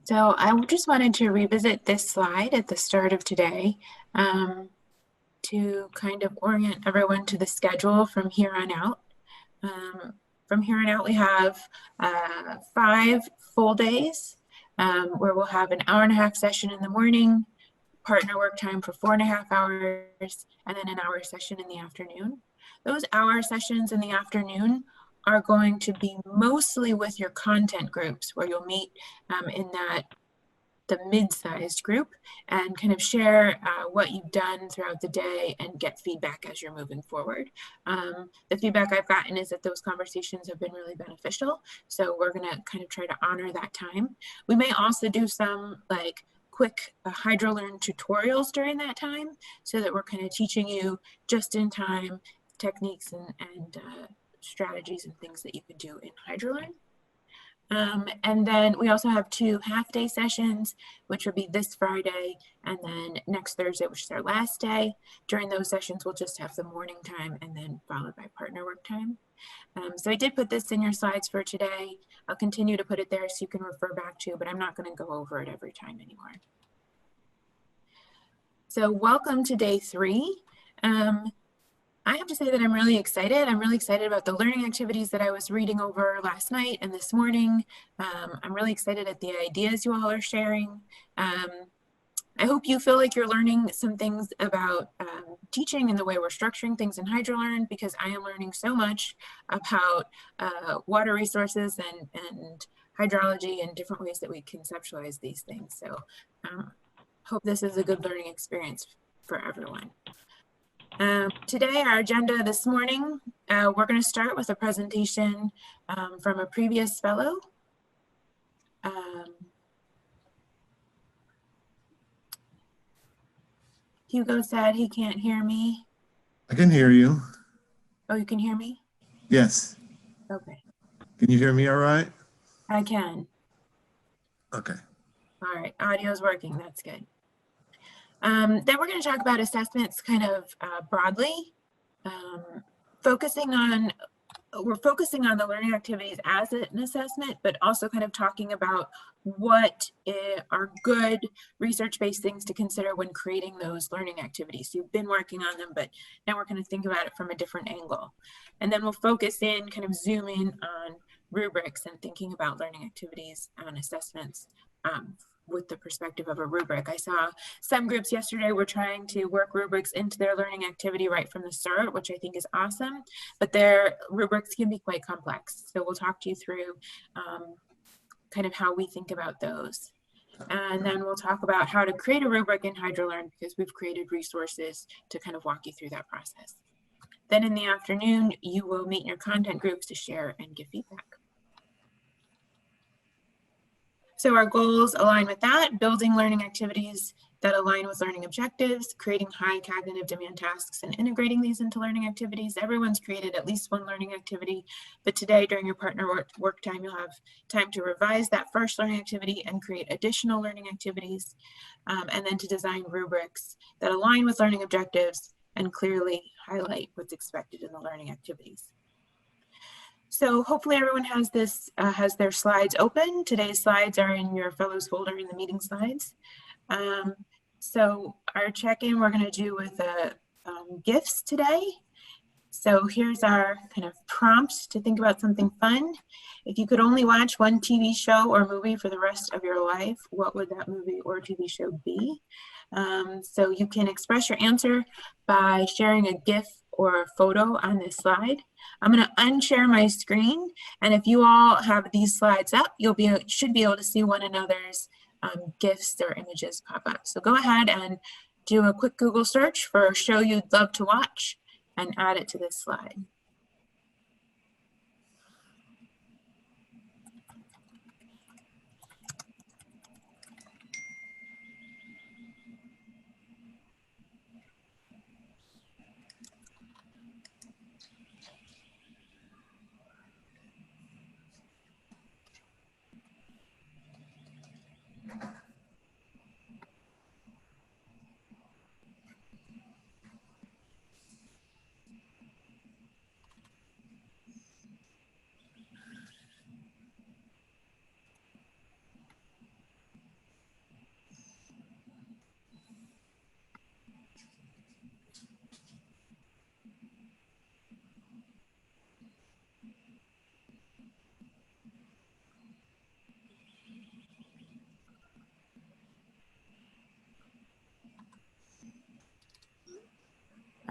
So I just wanted to revisit this slide at the start of today to kind of orient everyone to the schedule from here on out. From here on out, we have 5 full days where we'll have an hour-and-a-half session in the morning, partner work time for 4.5 hours, and then an hour session in the afternoon. Those hour sessions in the afternoon are going to be mostly with your content groups, where you'll meet in the mid-sized group and kind of share what you've done throughout the day and get feedback as you're moving forward. The feedback I've gotten is that those conversations have been really beneficial, so we're going to kind of try to honor that time. We may also do some like quick HydroLearn tutorials during that time, so that we're kind of teaching you just in time techniques and strategies and things that you can do in HydroLearn. And then we also have 2 half-day sessions, which will be this Friday and then next Thursday, which is our last day. During those sessions, we'll just have the morning time and then followed by partner work time. So I did put this in your slides for today. I'll continue to put it there so you can refer back to, but I'm not going to go over it every time anymore. So welcome to day 3. I have to say that I'm really excited. I'm really excited about the learning activities that I was reading over last night and this morning. I'm really excited at the ideas you all are sharing. I hope you feel like you're learning some things about teaching and the way we're structuring things in HydroLearn, because I am learning so much about water resources and hydrology and different ways that we conceptualize these things. So hope this is a good learning experience for everyone. Today, our agenda this morning, we're going to start with a presentation from a previous fellow. Hugo said he can't hear me. I can hear you. Oh, you can hear me? Yes. Okay. Can you hear me all right? I can. Okay. All right, audio's working, that's good. Then we're going to talk about assessments kind of broadly, we're focusing on the learning activities as an assessment, but also kind of talking about what are good research-based things to consider when creating those learning activities. You've been working on them, but now we're going to think about it from a different angle. And then we'll focus in, kind of zoom in on rubrics and thinking about learning activities and assessments with the perspective of a rubric. I saw some groups yesterday were trying to work rubrics into their learning activity right from the start, which I think is awesome, but their rubrics can be quite complex. So we'll talk to you through kind of how we think about those. And then we'll talk about how to create a rubric in HydroLearn, because we've created resources to kind of walk you through that process. Then in the afternoon, you will meet in your content groups to share and give feedback. So our goals align with that: building learning activities that align with learning objectives, creating high cognitive demand tasks and integrating these into learning activities. Everyone's created at least one learning activity, but today during your partner work time, you'll have time to revise that first learning activity and create additional learning activities, and then to design rubrics that align with learning objectives and clearly highlight what's expected in the learning activities. So hopefully everyone has has their slides open. Today's slides are in your fellows folder in the meeting slides. So our check-in we're going to do with gifts today. So here's our kind of prompt to think about something fun. If you could only watch one TV show or movie for the rest of your life, what would that movie or TV show be? So you can express your answer by sharing a GIF or a photo on this slide. I'm going to unshare my screen, and if you all have these slides up, should be able to see one another's GIFs or images pop up. So go ahead and do a quick Google search for a show you'd love to watch and add it to this slide.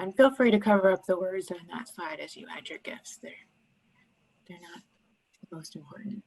And feel free to cover up the words on that slide as you add your GIFs. They're not the most important.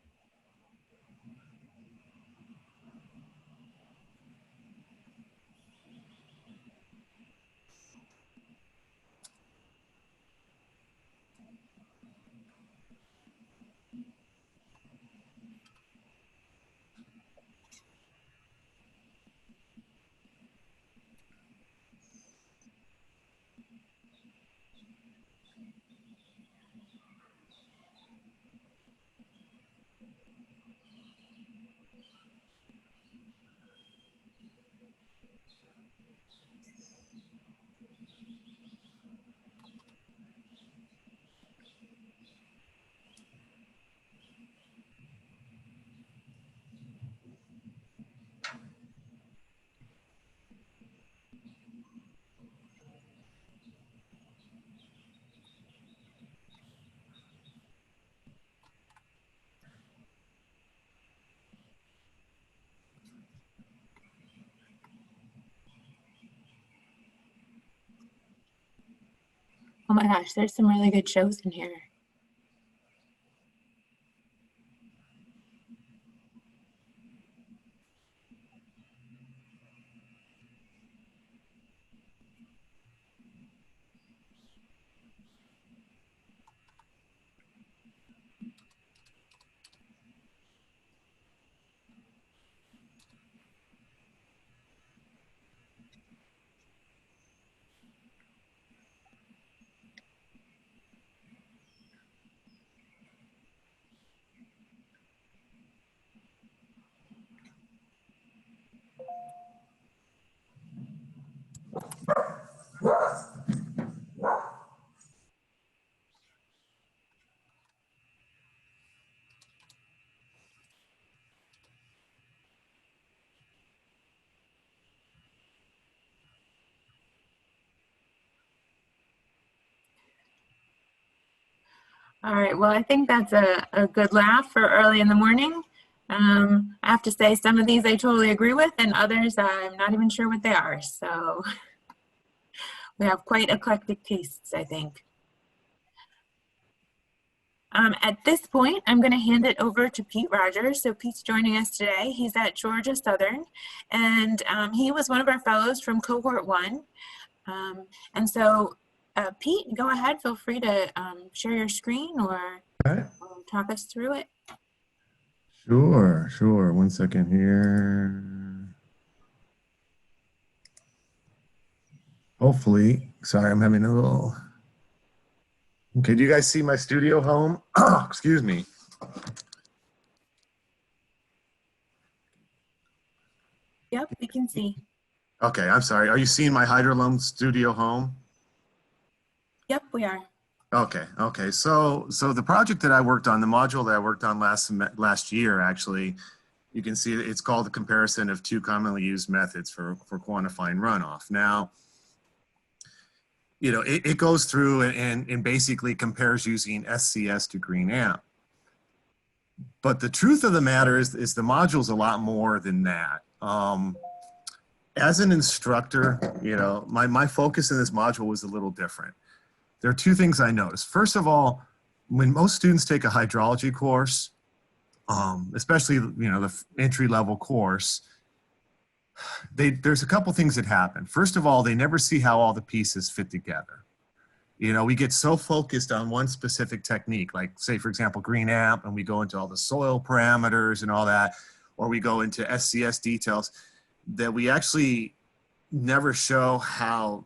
Oh my gosh, there's some really good shows in here. All right, well, I think that's a good laugh for early in the morning. I have to say some of these I totally agree with, and others I'm not even sure what they are. So we have quite eclectic tastes, I think. At this point, I'm going to hand it over to Pete Rogers. So Pete's joining us today. He's at Georgia Southern, and he was one of our fellows from cohort 1. And so Pete, go ahead. Feel free to share your screen or talk us through it. Sure. 1 second here. Hopefully, sorry, I'm having a little. Okay, do you guys see my studio home? Excuse me. Yep, we can see. Okay, I'm sorry. Are you seeing my Hydroloam studio home? Yep, we are. Okay. So the project that I worked on, the module that I worked on last year, actually, you can see it's called the comparison of 2 commonly used methods for quantifying runoff. Now, you know, it goes through and basically compares using SCS to green amp. But the truth of the matter is the module's a lot more than that. As an instructor, you know, my focus in this module was a little different. There are 2 things I noticed. First of all, when most students take a hydrology course, especially, you know, the entry-level course, there's a couple things that happen. First of all, they never see how all the pieces fit together. You know, we get so focused on one specific technique, like say, for example, green amp, and we go into all the soil parameters and all that, or we go into SCS details, that we actually never show how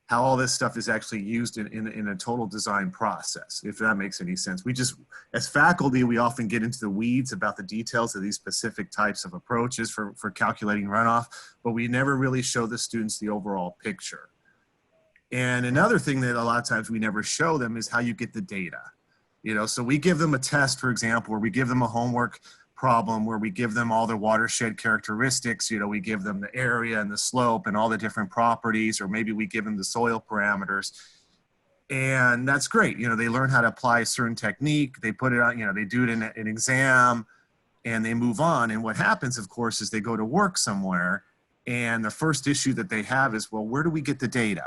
all this stuff is actually used in a total design process, if that makes any sense. We just, as faculty, we often get into the weeds about the details of these specific types of approaches for calculating runoff, but we never really show the students the overall picture. And another thing that a lot of times we never show them is how you get the data. You know, so we give them a test, for example, or we give them a homework problem where we give them all their watershed characteristics. You know, we give them the area and the slope and all the different properties, or maybe we give them the soil parameters. And that's great. You know, they learn how to apply a certain technique. They put it on, you know, they do it in an exam and they move on. And what happens, of course, is they go to work somewhere. And the first issue that they have is, well, where do we get the data?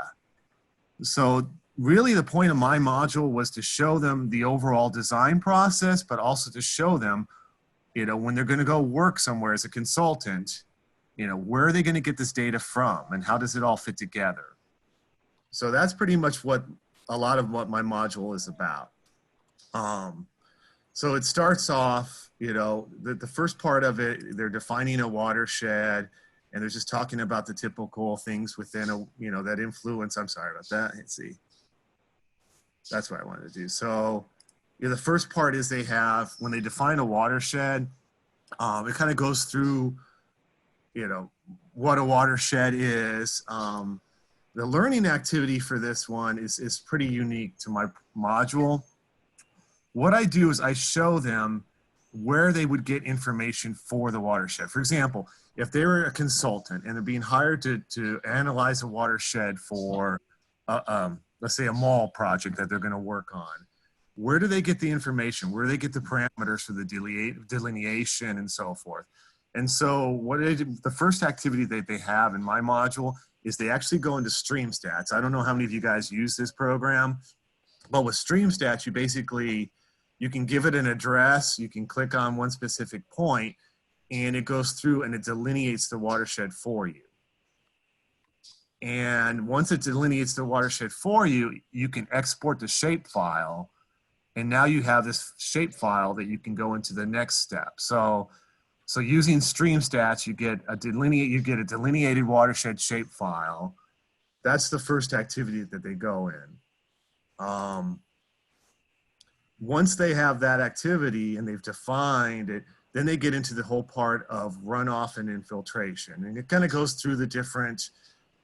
So really the point of my module was to show them the overall design process, but also to show them, you know, when they're going to go work somewhere as a consultant, you know, where are they going to get this data from and how does it all fit together? So that's pretty much what a lot of what my module is about. So it starts off, you know, the first part of it, they're defining a watershed and they're just talking about the typical things within a, you know, that influence. I'm sorry about that. Let's see. That's what I wanted to do. So you know, the first part is they have, when they define a watershed, it kind of goes through, you know, what a watershed is. The learning activity for this one is pretty unique to my module. What I do is I show them where they would get information for the watershed. For example, if they were a consultant and they're being hired to analyze a watershed for, let's say, a mall project that they're going to work on, where do they get the information? Where do they get the parameters for the delineation and so forth? And so what the first activity that they have in my module is they actually go into StreamStats. I don't know how many of you guys use this program, but with StreamStats, you basically, you can give it an address, you can click on one specific point, and it goes through and it delineates the watershed for you. And once it delineates the watershed for you, you can export the shapefile, and now you have this shapefile that you can go into the next step. So using StreamStats, you get a delineated watershed shapefile. That's the first activity that they go in. Once they have that activity and they've defined it, then they get into the whole part of runoff and infiltration. And it kind of goes through the different,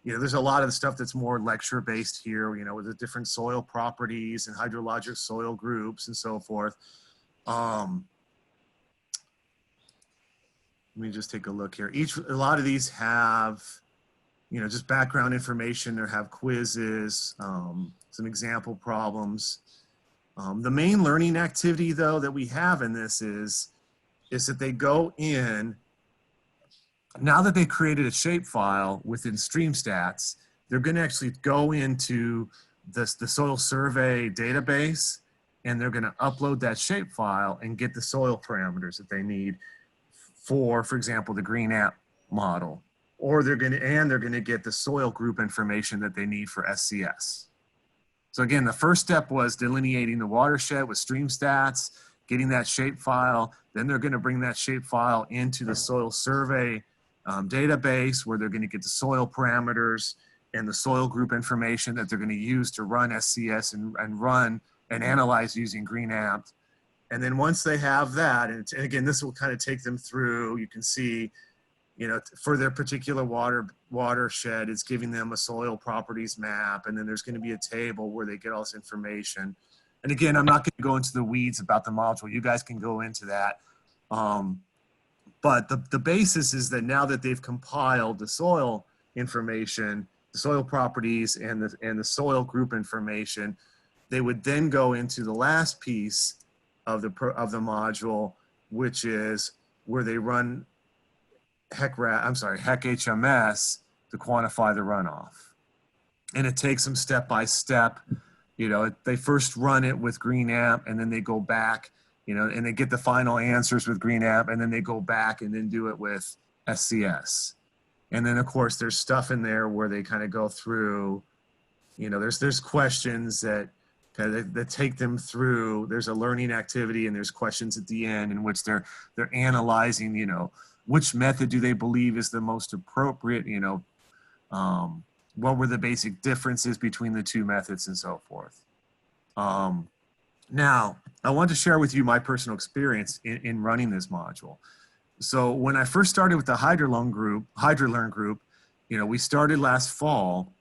you know, there's a lot of the stuff that's more lecture based here, you know, with the different soil properties and hydrologic soil groups and so forth. Let me just take a look here. A lot of these have, you know, just background information or have quizzes, some example problems. The main learning activity, though, that we have in this is that they go in, now that they created a shapefile within StreamStats, they're going to actually go into the soil survey database, and they're going to upload that shapefile and get the soil parameters that they need for example, the Green App model. Or they're going to get the soil group information that they need for SCS. So again, the first step was delineating the watershed with StreamStats, getting that shapefile. Then they're going to bring that shapefile into the soil survey database, where they're going to get the soil parameters and the soil group information that they're going to use to run SCS and run and analyze using Green App. And then once they have that, and again, this will kind of take them through, you can see, you know, for their particular watershed, it's giving them a soil properties map, and then there's going to be a table where they get all this information. And again, I'm not going to go into the weeds about the module. You guys can go into that. But the basis is that now that they've compiled the soil information, the soil properties, and the soil group information, they would then go into the last piece of the module, which is where they run HEC-HMS to quantify the runoff. And it takes them step by step. You know, they first run it with Green App, and then they go back, you know, and they get the final answers with Green App, and then they go back and then do it with SCS. And then of course there's stuff in there where they kind of go through, you know, there's questions that take them through. There's a learning activity, and there's questions at the end in which they're analyzing, you know, which method do they believe is the most appropriate, you know, what were the basic differences between the two methods and so forth. Now, I want to share with you my personal experience in running this module. So when I first started with the HydroLearn group, you know, we started last fall,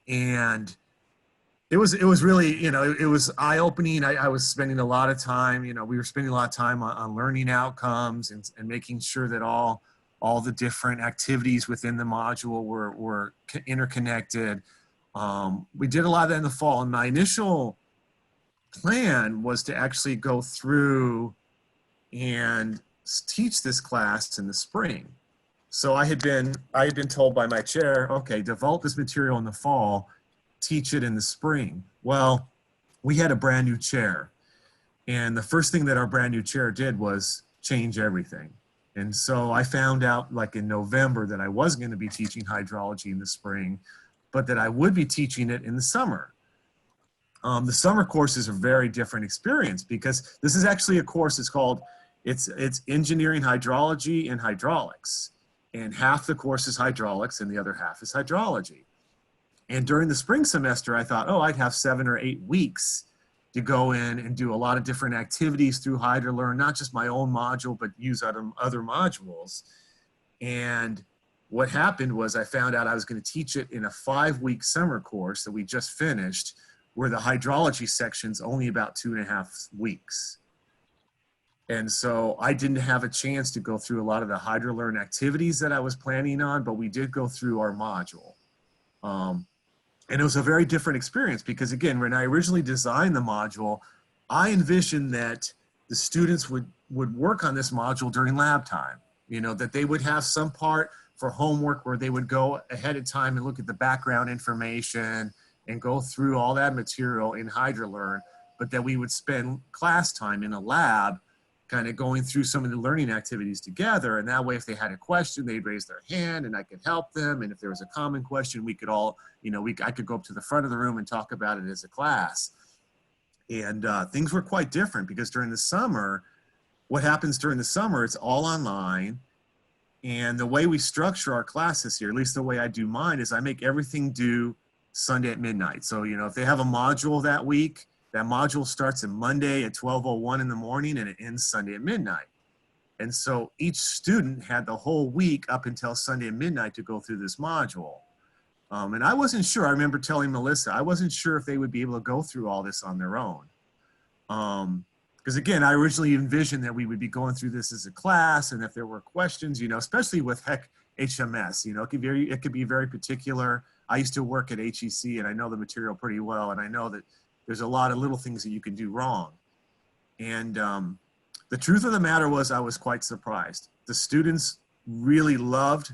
and it was really, you know, it was eye-opening. I was spending a lot of time, you know, we were spending a lot of time on learning outcomes and making sure that all the different activities within the module were interconnected. We did a lot of that in the fall, and my initial plan was to actually go through and teach this class in the spring. So I had been told by my chair, okay, develop this material in the fall, teach it in the spring. Well, we had a brand new chair, and the first thing that our brand new chair did was change everything. And so I found out like in November that I was going to be teaching hydrology in the spring, but that I would be teaching it in the summer. The summer course is a very different experience because this is actually a course. It's engineering hydrology and hydraulics, and half the course is hydraulics and the other half is hydrology. And during the spring semester, I thought, oh, I'd have 7 or 8 weeks to go in and do a lot of different activities through HydroLearn, not just my own module, but use other modules. And what happened was I found out I was going to teach it in a 5-week summer course that we just finished, where the hydrology section's only about 2.5 weeks. And so I didn't have a chance to go through a lot of the HydroLearn activities that I was planning on, but we did go through our module. And it was a very different experience because, again, when I originally designed the module, I envisioned that the students would work on this module during lab time. You know, that they would have some part for homework where they would go ahead of time and look at the background information and go through all that material in HydroLearn, but that we would spend class time in a lab kind of going through some of the learning activities together. And that way, if they had a question, they'd raise their hand and I could help them. And if there was a common question, we could all, you know, I could go up to the front of the room and talk about it as a class. And things were quite different because during the summer, what happens during the summer, it's all online. And the way we structure our classes here, at least the way I do mine, is I make everything due Sunday at midnight. So, you know, if they have a module that week, that module starts on Monday at 12:01 in the morning and it ends Sunday at midnight. And so each student had the whole week up until Sunday at midnight to go through this module. And I wasn't sure, I remember telling Melissa, I wasn't sure if they would be able to go through all this on their own. Because again, I originally envisioned that we would be going through this as a class, and if there were questions, you know, especially with HMS, you know, it could be very particular. I used to work at HEC and I know the material pretty well, and I know that there's a lot of little things that you can do wrong. And the truth of the matter was I was quite surprised. The students really loved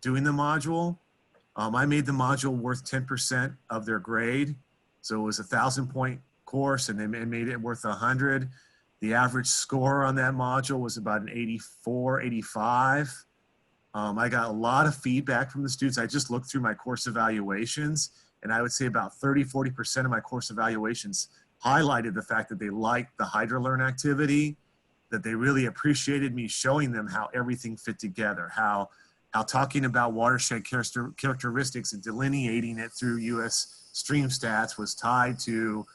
doing the module. I made the module worth 10% of their grade. So it was a 1,000-point course and they made it worth 100. The average score on that module was about an 84, 85. I got a lot of feedback from the students. I just looked through my course evaluations, and I would say about 30–40% of my course evaluations highlighted the fact that they liked the HydroLearn activity, that they really appreciated me showing them how everything fit together, how talking about watershed characteristics and delineating it through US stream stats was tied to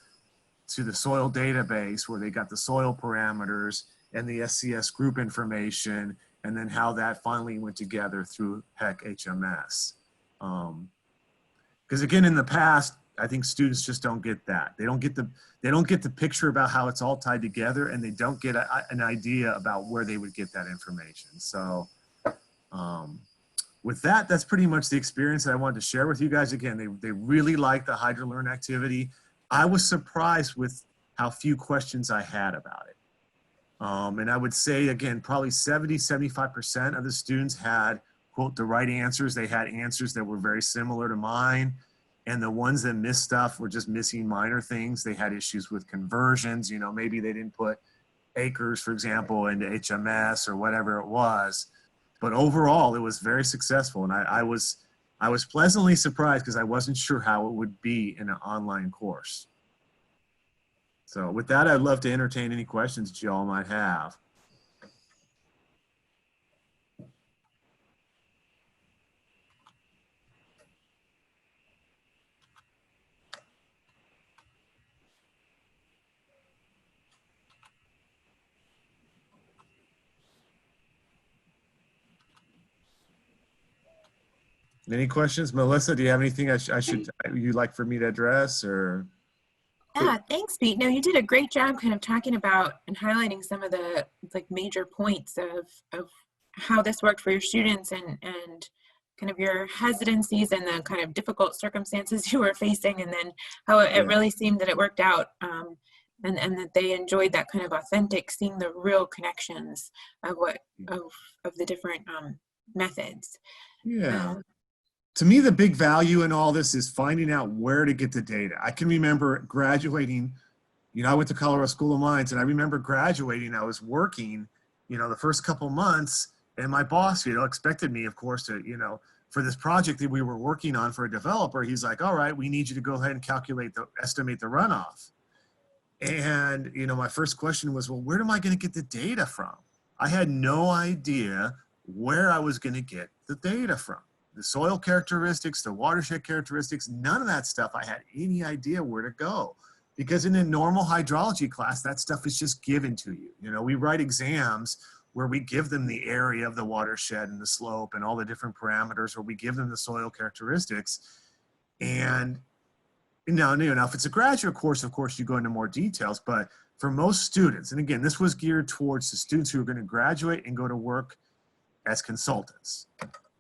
the soil database, where they got the soil parameters and the SCS group information, and then how that finally went together through HMS. Because again, in the past, I think students just don't get that. They don't get the picture about how it's all tied together, and they don't get an idea about where they would get that information. So with that, that's pretty much the experience that I wanted to share with you guys. Again, they really like the HydroLearn activity. I was surprised with how few questions I had about it. And I would say, again, probably 70–75% of the students had, quote, the right answers. They had answers that were very similar to mine. And the ones that missed stuff were just missing minor things. They had issues with conversions. You know, maybe they didn't put acres, for example, into HMS or whatever it was. But overall, it was very successful. And I was pleasantly surprised because I wasn't sure how it would be in an online course. So with that, I'd love to entertain any questions that you all might have. Any questions? Melissa, do you have anything you'd like for me to address, or? Yeah, thanks, Pete. No, you did a great job kind of talking about and highlighting some of the like major points of how this worked for your students and kind of your hesitancies and the kind of difficult circumstances you were facing, and then how it really seemed that it worked out, and that they enjoyed that kind of authentic, seeing the real connections of what of the different methods. Yeah. to me, the big value in all this is finding out where to get the data. I can remember graduating, I went to Colorado School of Mines, and I remember graduating, I was working, the first couple months, and my boss, expected me, of course, to, for this project that we were working on for a developer, he's like, all right, we need you to go ahead and estimate the runoff. And, my first question was, well, where am I going to get the data from? I had no idea where I was going to get the data from. The soil characteristics, the watershed characteristics, none of that stuff, I had any idea where to go. Because in a normal hydrology class, that stuff is just given to you. We write exams where we give them the area of the watershed and the slope and all the different parameters, or we give them the soil characteristics. And now, if it's a graduate course, of course, you go into more details, but for most students, and again, this was geared towards the students who are going to graduate and go to work as consultants,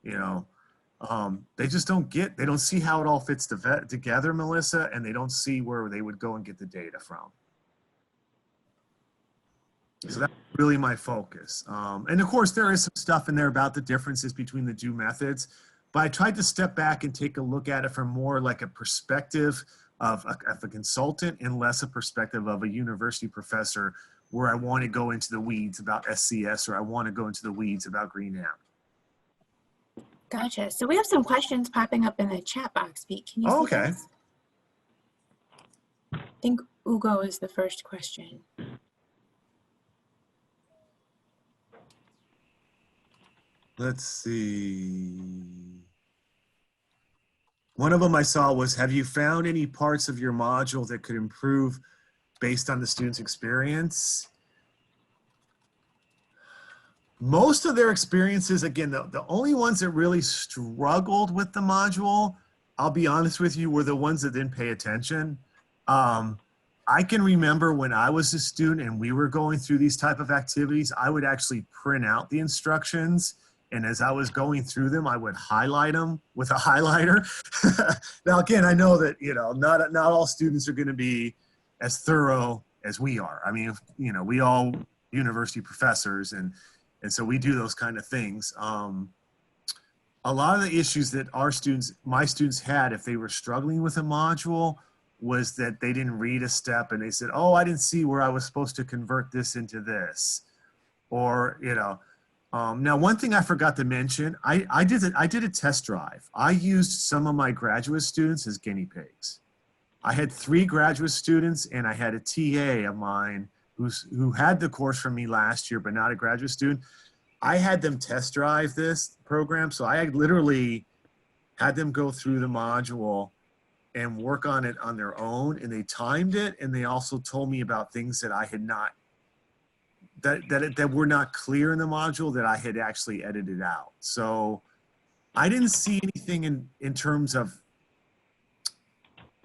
they just they don't see how it all fits together, Melissa, and they don't see where they would go and get the data from. So that's really my focus. And of course, there is some stuff in there about the differences between the two methods, but I tried to step back and take a look at it from more like a perspective of a consultant and less a perspective of a university professor, where I want to go into the weeds about SCS, or I want to go into the weeds about green amp. Gotcha. So we have some questions popping up in the chat box, Pete. Can you see Okay. those? I think Ugo is the first question. Let's see. One of them I saw was, have you found any parts of your module that could improve based on the student's experience? Most of their experiences, again, the only ones that really struggled with the module, I'll be honest with you, were the ones that didn't pay attention. I can remember when I was a student and we were going through these type of activities, I would actually print out the instructions. And as I was going through them, I would highlight them with a highlighter. Now, again, I know that, not all students are going to be as thorough as we are. I mean, we all university professors, and so we do those kind of things. A lot of the issues that my students had, if they were struggling with a module, was that they didn't read a step and they said, oh, I didn't see where I was supposed to convert this into this. Or, now one thing I forgot to mention, I did a test drive. I used some of my graduate students as guinea pigs. I had 3 graduate students, and I had a TA of mine who had the course from me last year, but not a graduate student. I had them test drive this program. So I literally had them go through the module and work on it on their own, and they timed it. And they also told me about things that I had not, that were not clear in the module that I had actually edited out. So I didn't see anything in terms of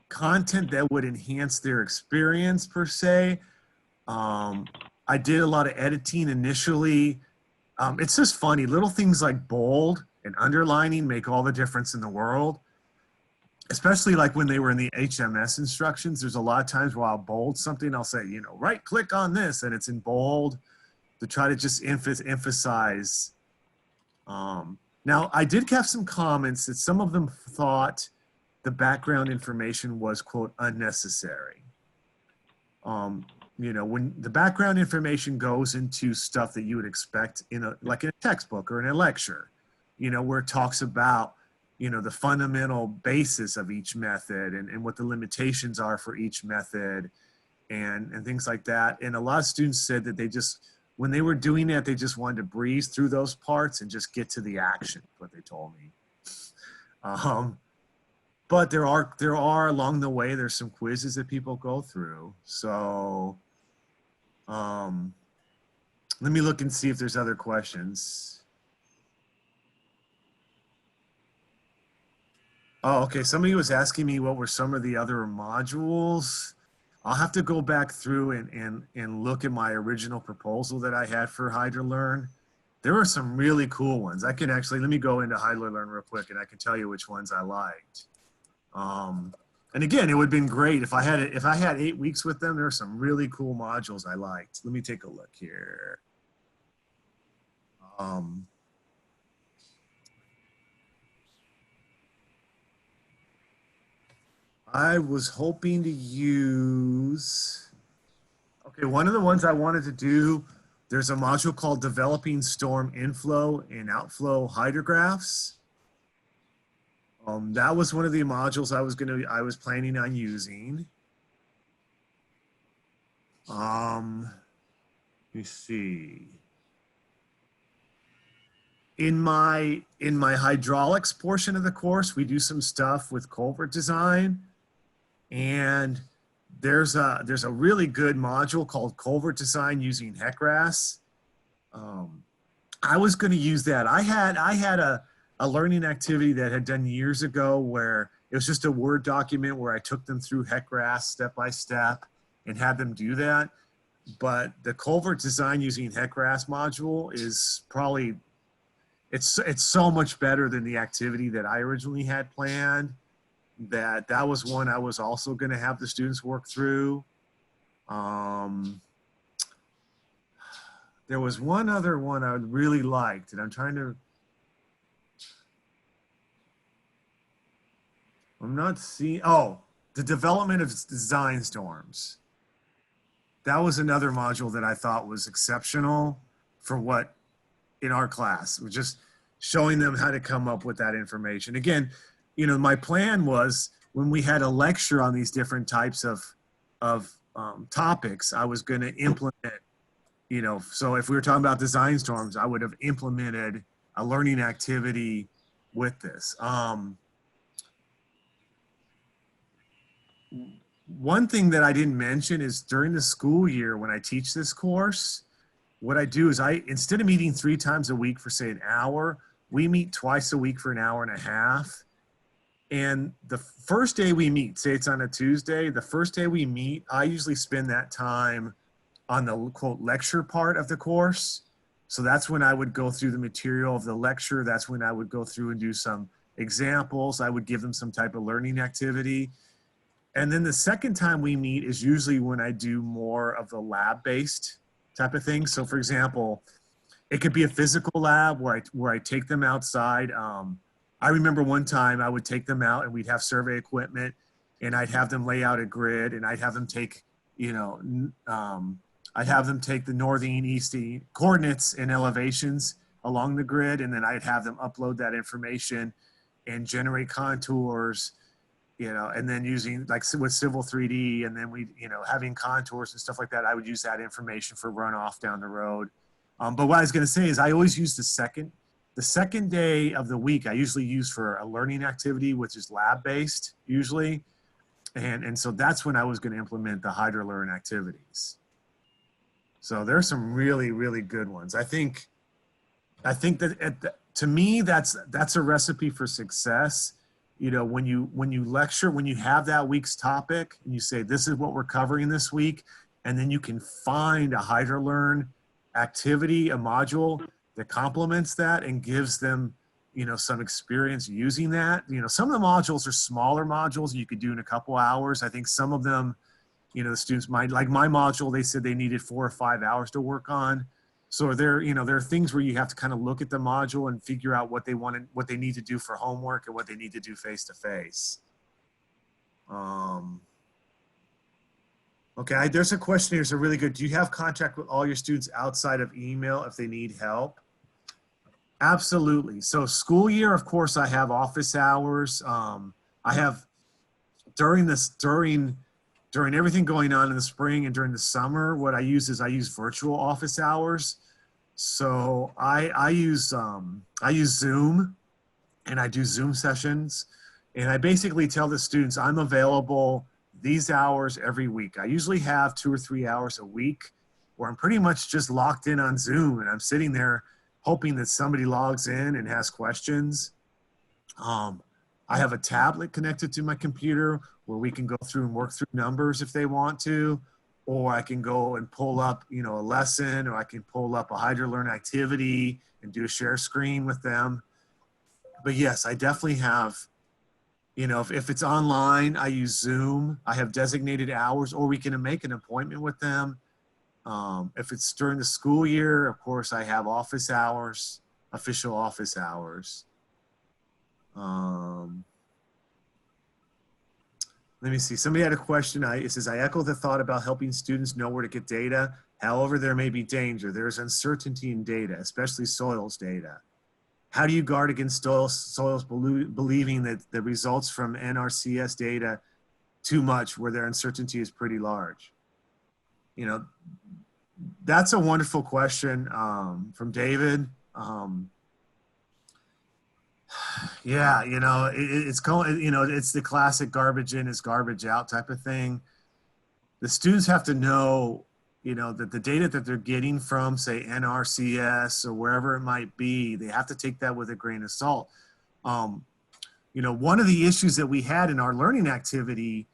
content that would enhance their experience per se. I did a lot of editing initially. It's just funny, little things like bold and underlining make all the difference in the world, especially like when they were in the HMS instructions. There's a lot of times where I'll bold something, I'll say, right click on this, and it's in bold to try to just emphasize. Now, I did have some comments that some of them thought the background information was, quote, unnecessary. When the background information goes into stuff that you would expect like in a textbook or in a lecture, where it talks about, the fundamental basis of each method and what the limitations are for each method and things like that. And a lot of students said that when they were doing that, they just wanted to breeze through those parts and just get to the action, what they told me. But there are along the way, there's some quizzes that people go through. So let me look and see if there's other questions. Oh, okay. Somebody was asking me what were some of the other modules. I'll have to go back through and look at my original proposal that I had for HydroLearn. There were some really cool ones. I can actually, let me go into HydroLearn real quick and I can tell you which ones I liked. And again, it would have been great if I had 8 weeks with them. There are some really cool modules I liked. Let me take a look here. I was hoping to use, okay, one of the ones I wanted to do, there's a module called Developing Storm Inflow and Outflow Hydrographs. That was one of the modules I was planning on using. Let me see. In my hydraulics portion of the course, we do some stuff with culvert design, and there's a really good module called Culvert Design using HECRAS. Um, I was going to use that. I had a learning activity that I had done years ago where it was just a Word document where I took them through HECRAS step by step and had them do that. But the culvert design using HECRAS module is probably, it's so much better than the activity that I originally had planned. That was one I was also going to have the students work through. Um, there was one other one I really liked, and I'm not seeing, oh, the development of design storms. That was another module that I thought was exceptional for what in our class, was just showing them how to come up with that information. Again, my plan was when we had a lecture on these different types of topics, I was going to implement, so if we were talking about design storms, I would have implemented a learning activity with this. One thing that I didn't mention is during the school year when I teach this course, what I do is instead of meeting 3 times a week for say an hour, we meet twice a week for an hour and a half. And the first day we meet, say it's on a Tuesday, the first day we meet, I usually spend that time on the quote lecture part of the course. So that's when I would go through the material of the lecture. That's when I would go through and do some examples. I would give them some type of learning activity. And then the second time we meet is usually when I do more of the lab-based type of thing. So for example, it could be a physical lab where I take them outside. I remember one time I would take them out and we'd have survey equipment and I'd have them lay out a grid and I'd have them take, I'd have them take the northing, easting coordinates and elevations along the grid, and then I'd have them upload that information and generate contours, and then using like with Civil 3D, and then having contours and stuff like that, I would use that information for runoff down the road. But what I was going to say is I always use the second day of the week. I usually use for a learning activity, which is lab based usually, and so that's when I was going to implement the HydroLearn activities. So there's some really, really good ones. I think that to me that's a recipe for success. When you lecture, when you have that week's topic and you say this is what we're covering this week, and then you can find a HydroLearn activity, a module that complements that and gives them some experience using that. Some of the modules are smaller modules you could do in a couple hours. I think some of them, the students might, like my module, they said they needed 4 or 5 hours to work on. So there are things where you have to kind of look at the module and figure out what they need to do for homework and what they need to do face to face. Okay, there's a question here. It's a really good. Do you have contact with all your students outside of email if they need help? Absolutely. So school year, of course, I have office hours. I have during everything going on in the spring and during the summer, what I use is virtual office hours. So I use Zoom, and I do Zoom sessions, and I basically tell the students I'm available these hours every week. I usually have 2 or 3 hours a week where I'm pretty much just locked in on Zoom and I'm sitting there hoping that somebody logs in and has questions. I have a tablet connected to my computer where we can go through and work through numbers if they want to, or I can go and pull up, a lesson, or I can pull up a HydroLearn activity and do a share screen with them. But yes, I definitely have, if it's online, I use Zoom. I have designated hours, or we can make an appointment with them. If it's during the school year, of course, I have office hours, official office hours. Let me see. Somebody had a question. It says, I echo the thought about helping students know where to get data. However, there may be danger. There is uncertainty in data, especially soils data. How do you guard against soils believing that the results from NRCS data too much where their uncertainty is pretty large? You know, that's a wonderful question from David. Yeah, you know, it's going, you know, it's the classic garbage in is garbage out type of thing. The students have to know, you know, that the data that they're getting from, say, NRCS or wherever it might be, they have to take that with a grain of salt. You know, one of the issues that we had in our learning activity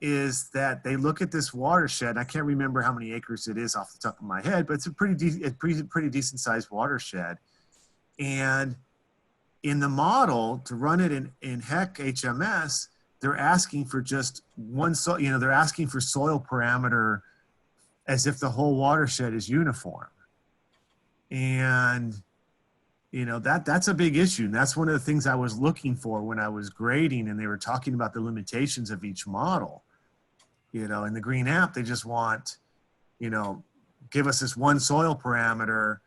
is that they look at this watershed. I can't remember how many acres it is off the top of my head, but it's a pretty decent sized watershed. And in the model, to run it in HEC HMS, they're asking for just one soil, you know, they're asking for soil parameter as if the whole watershed is uniform. And, you know, that's a big issue. And that's one of the things I was looking for when I was grading, and they were talking about the limitations of each model. You know, in the green app, they just want, you know, give us this one soil parameter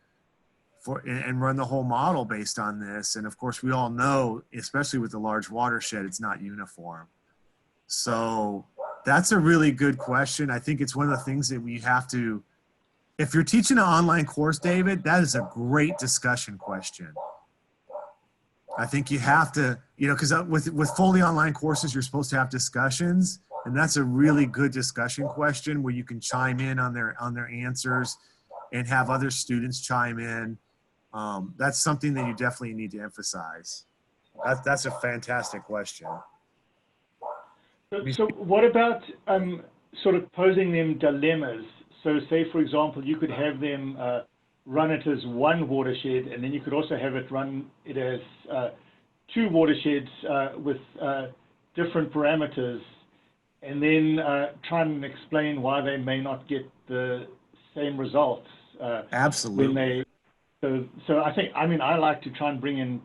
for, and run the whole model based on this. And of course, we all know, especially with the large watershed, it's not uniform. So that's a really good question. I think it's one of the things that we have to, if you're teaching an online course, David, that is a great discussion question. I think you have to, you know, because with fully online courses, you're supposed to have discussions. And that's a really good discussion question where you can chime in on their answers and have other students chime in. That's something that you definitely need to emphasize. That's a fantastic question. So what about sort of posing them dilemmas? So say, for example, you could have them run it as one watershed, and then you could also have it run it as two watersheds with different parameters, and then try and explain why they may not get the same results. Absolutely. When they, so I think, I mean, I like to try and bring in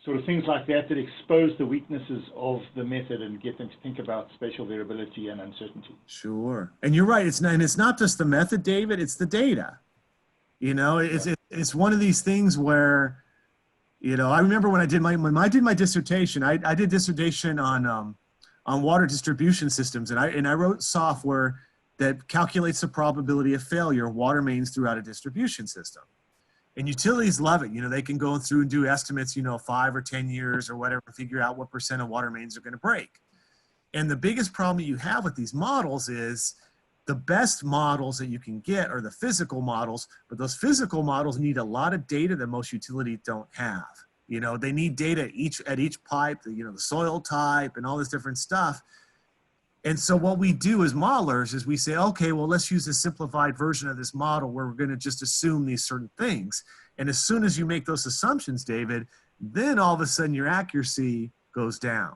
sort of things like that that expose the weaknesses of the method and get them to think about spatial variability and uncertainty. Sure. And you're right. It's not just the method, David, it's the data. You know, it's one of these things where, you know, I remember when I did my dissertation, I did dissertation on water distribution systems, and I wrote software that calculates the probability of failure of water mains throughout a distribution system. And utilities love it. You know, they can go through and do estimates, you know, 5 or 10 years or whatever, figure out what % of water mains are going to break. And the biggest problem you have with these models is the best models that you can get are the physical models, but those physical models need a lot of data that most utilities don't have. You know, they need data at each pipe, you know, the soil type and all this different stuff. And so what we do as modelers is we say, okay, well, let's use a simplified version of this model where we're going to just assume these certain things. And as soon as you make those assumptions, David, then all of a sudden your accuracy goes down.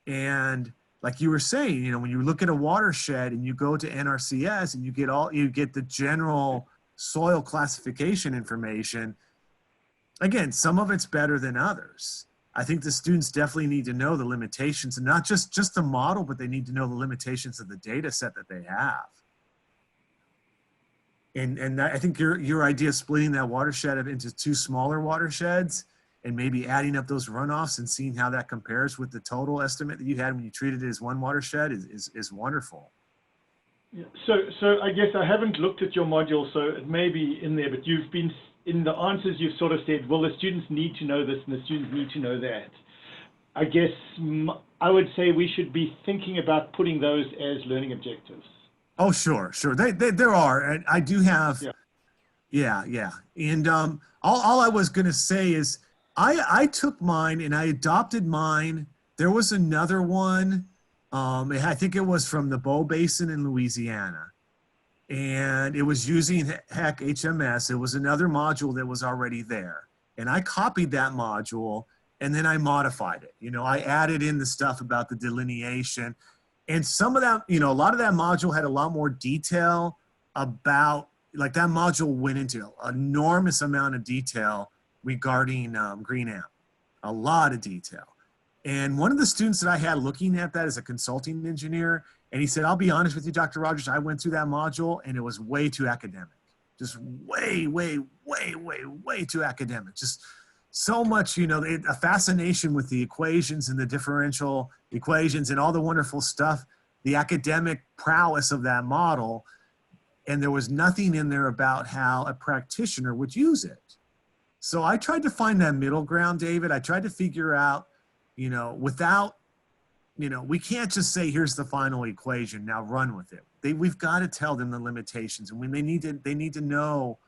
And like you were saying, you know, when you look at a watershed and you go to NRCS and you get the general soil classification information, again, some of it's better than others. I think the students definitely need to know the limitations, and not just the model, but they need to know the limitations of the data set that they have. And I think your idea of splitting that watershed into 2 smaller watersheds and maybe adding up those runoffs and seeing how that compares with the total estimate that you had when you treated it as one watershed is wonderful. Yeah. So I guess I haven't looked at your module, so it may be in there, but you've been, in the answers you've sort of said, well, the students need to know this and the students need to know that. I guess I would say we should be thinking about putting those as learning objectives. Oh, sure. There are, and I do have, yeah. And all I was going to say is I took mine and I adopted mine. There was another one. I think it was from the Bow Basin in Louisiana. And it was using HEC HMS. It was another module that was already there. And I copied that module and then I modified it. You know, I added in the stuff about the delineation. And some of that, you know, a lot of that module had a lot more detail about, like that module went into an enormous amount of detail regarding green amp, a lot of detail. And one of the students that I had looking at that as a consulting engineer, and he said, I'll be honest with you, Dr. Rogers, I went through that module and it was way too academic. Just way too academic. Just so much, a fascination with the equations and the differential equations and all the wonderful stuff, the academic prowess of that model. And there was nothing in there about how a practitioner would use it. So I tried to find that middle ground, David. I tried to figure out, without, we can't just say, here's the final equation, now run with it. We've got to tell them the limitations, and when they need to know,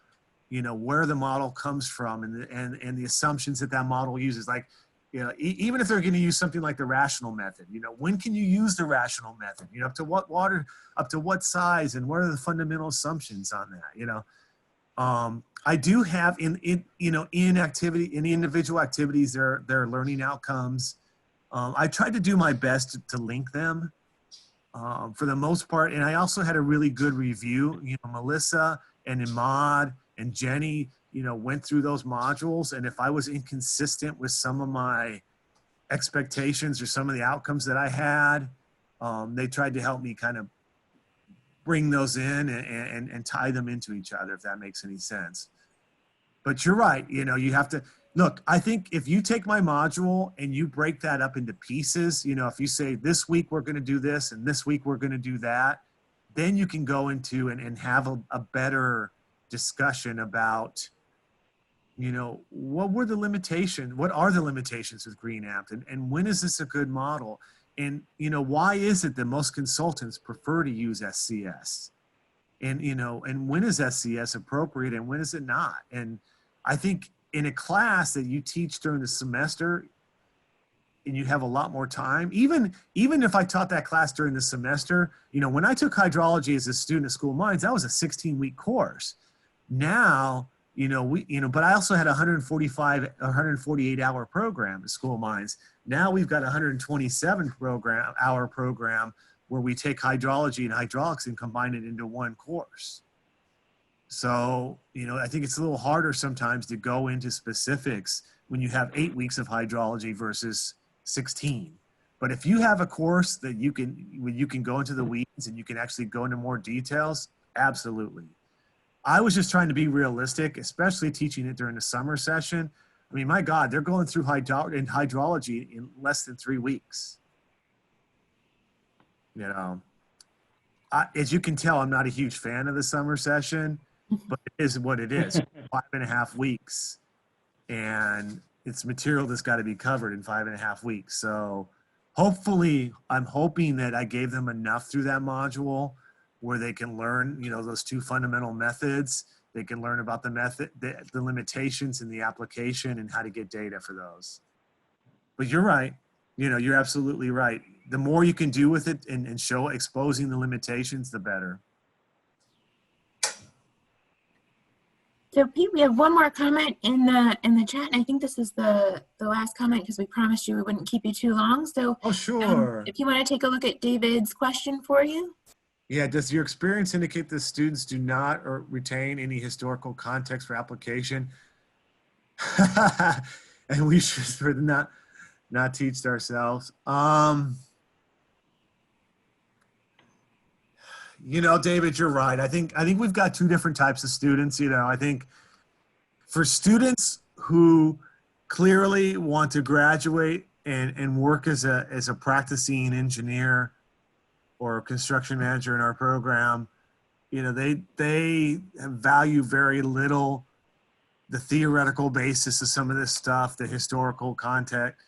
where the model comes from and the assumptions that model uses. Like, even if they're going to use something like the rational method, when can you use the rational method? Up to what size, and what are the fundamental assumptions on that? I do have in individual activities, their learning outcomes. I tried to do my best to link them for the most part. And I also had a really good review. Melissa and Imad and Jenny, went through those modules. And if I was inconsistent with some of my expectations or some of the outcomes that I had, they tried to help me kind of bring those in and tie them into each other, if that makes any sense. But you're right, you have to, look, I think if you take my module and you break that up into pieces, if you say this week we're going to do this and this week we're going to do that, then you can go into and have a better discussion about, what are the limitations with Green Apt, and when is this a good model? And, why is it that most consultants prefer to use SCS? And, and when is SCS appropriate and when is it not? And I think in a class that you teach during the semester and you have a lot more time, even if I taught that class during the semester, when I took hydrology as a student at School of Mines, that was a 16-week course. Now, but I also had a 148 hour program at School of Mines. Now we've got a 127 hour program where we take hydrology and hydraulics and combine it into one course. So, I think it's a little harder sometimes to go into specifics when you have 8 weeks of hydrology versus 16. But if you have a course that you can go into the weeds and you can actually go into more details, absolutely. I was just trying to be realistic, especially teaching it during the summer session. I mean, my God, they're going through hydrology in less than 3 weeks. As you can tell, I'm not a huge fan of the summer session, but it is what it is. 5.5 weeks, and it's material that's got to be covered in 5.5 weeks. So hopefully, I'm hoping that I gave them enough through that module where they can learn, those two fundamental methods. They can learn about the method, the limitations and the application and how to get data for those. But you're right. You're absolutely right. The more you can do with it and show exposing the limitations, the better. So Pete, we have one more comment in the chat, and I think this is the last comment because we promised you we wouldn't keep you too long. So oh, sure. If you want to take a look at David's question for you. Yeah, does your experience indicate that students do not or retain any historical context for application? And we should not teach ourselves. David, you're right. I think we've got two different types of students. I think for students who clearly want to graduate and work as a practicing engineer or construction manager in our program, they value very little the theoretical basis of some of this stuff, the historical context.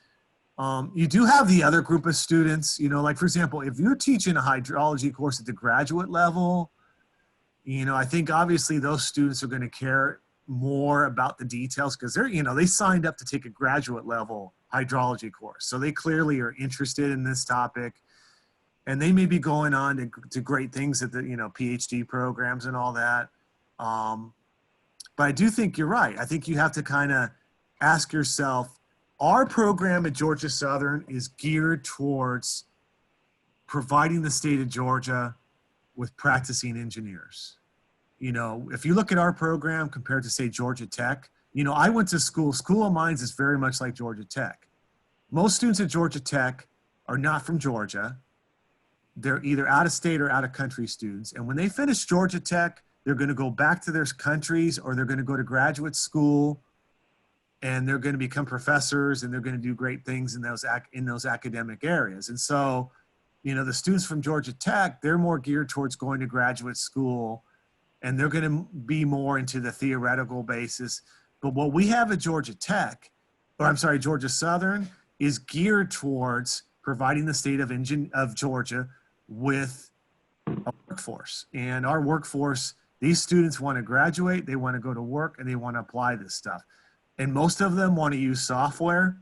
You do have the other group of students, like for example, if you're teaching a hydrology course at the graduate level, I think obviously those students are going to care more about the details because they signed up to take a graduate level hydrology course. So they clearly are interested in this topic. And they may be going on to great things at the, PhD programs and all that. But I do think you're right. I think you have to kind of ask yourself, our program at Georgia Southern is geared towards providing the state of Georgia with practicing engineers. If you look at our program compared to, say, Georgia Tech, I went to School of Mines is very much like Georgia Tech. most students at Georgia Tech are not from Georgia. They're either out of state or out of country students. And when they finish Georgia Tech, they're going to go back to their countries, or they're going to go to graduate school, and they're going to become professors, and they're going to do great things in those academic areas. And so, you know, the students from Georgia Tech, they're more geared towards going to graduate school, and they're going to be more into the theoretical basis. But what we have at Georgia Tech, or I'm sorry, Georgia Southern, is geared towards providing the state of Georgia with a workforce. And our workforce, these students want to graduate, they want to go to work, and they want to apply this stuff. And most of them want to use software.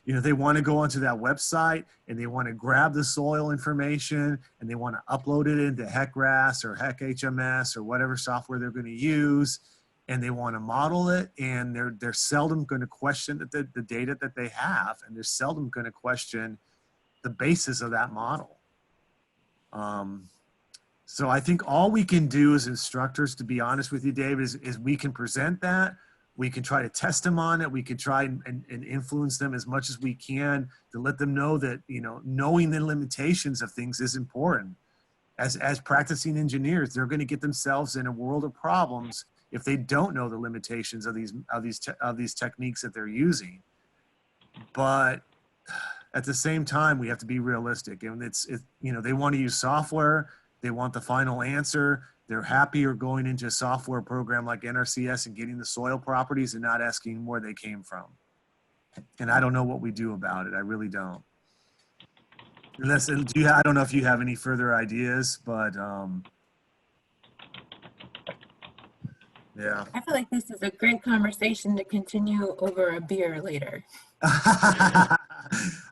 You know, they want to go onto that website and they want to grab the soil information and they want to upload it into HECRAS or HECHMS or whatever software they're going to use. And they want to model it, and they're seldom going to question the data that they have, and they're seldom going to question the basis of that model. So I think all we can do as instructors, to be honest with you, David, is we can present that. We can try to test them on it. We can try and influence them as much as we can to let them know that, you know, knowing the limitations of things is important. As practicing engineers, they're going to get themselves in a world of problems if they don't know the limitations of these techniques that they're using. But at the same time, we have to be realistic. And it's you know, they want to use software. They want the final answer. They're happier going into a software program like NRCS and getting the soil properties and not asking where they came from. And I don't know what we do about it. I really don't. Unless, I don't know if you have any further ideas, but yeah. I feel like this is a great conversation to continue over a beer later. I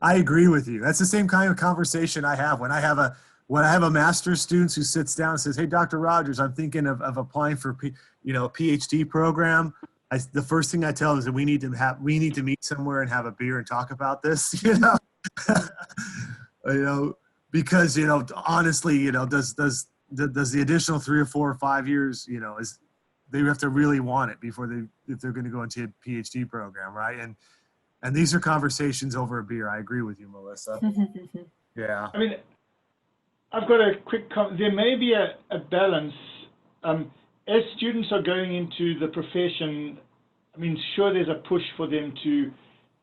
agree with you. That's the same kind of conversation I have when I have a master's student who sits down and says, "Hey, Dr. Rogers, I'm thinking of applying for a PhD program." The first thing I tell is that we need to meet somewhere and have a beer and talk about this. You know, you know, because, you know, honestly, you know, does the additional 3 or 4 or 5 years, you know, they have to really want it if they're going to go into a PhD program, right? And these are conversations over a beer. I agree with you, Melissa. Yeah. I mean, I've got a quick comment. There may be a balance. As students are going into the profession, I mean, sure, there's a push for them to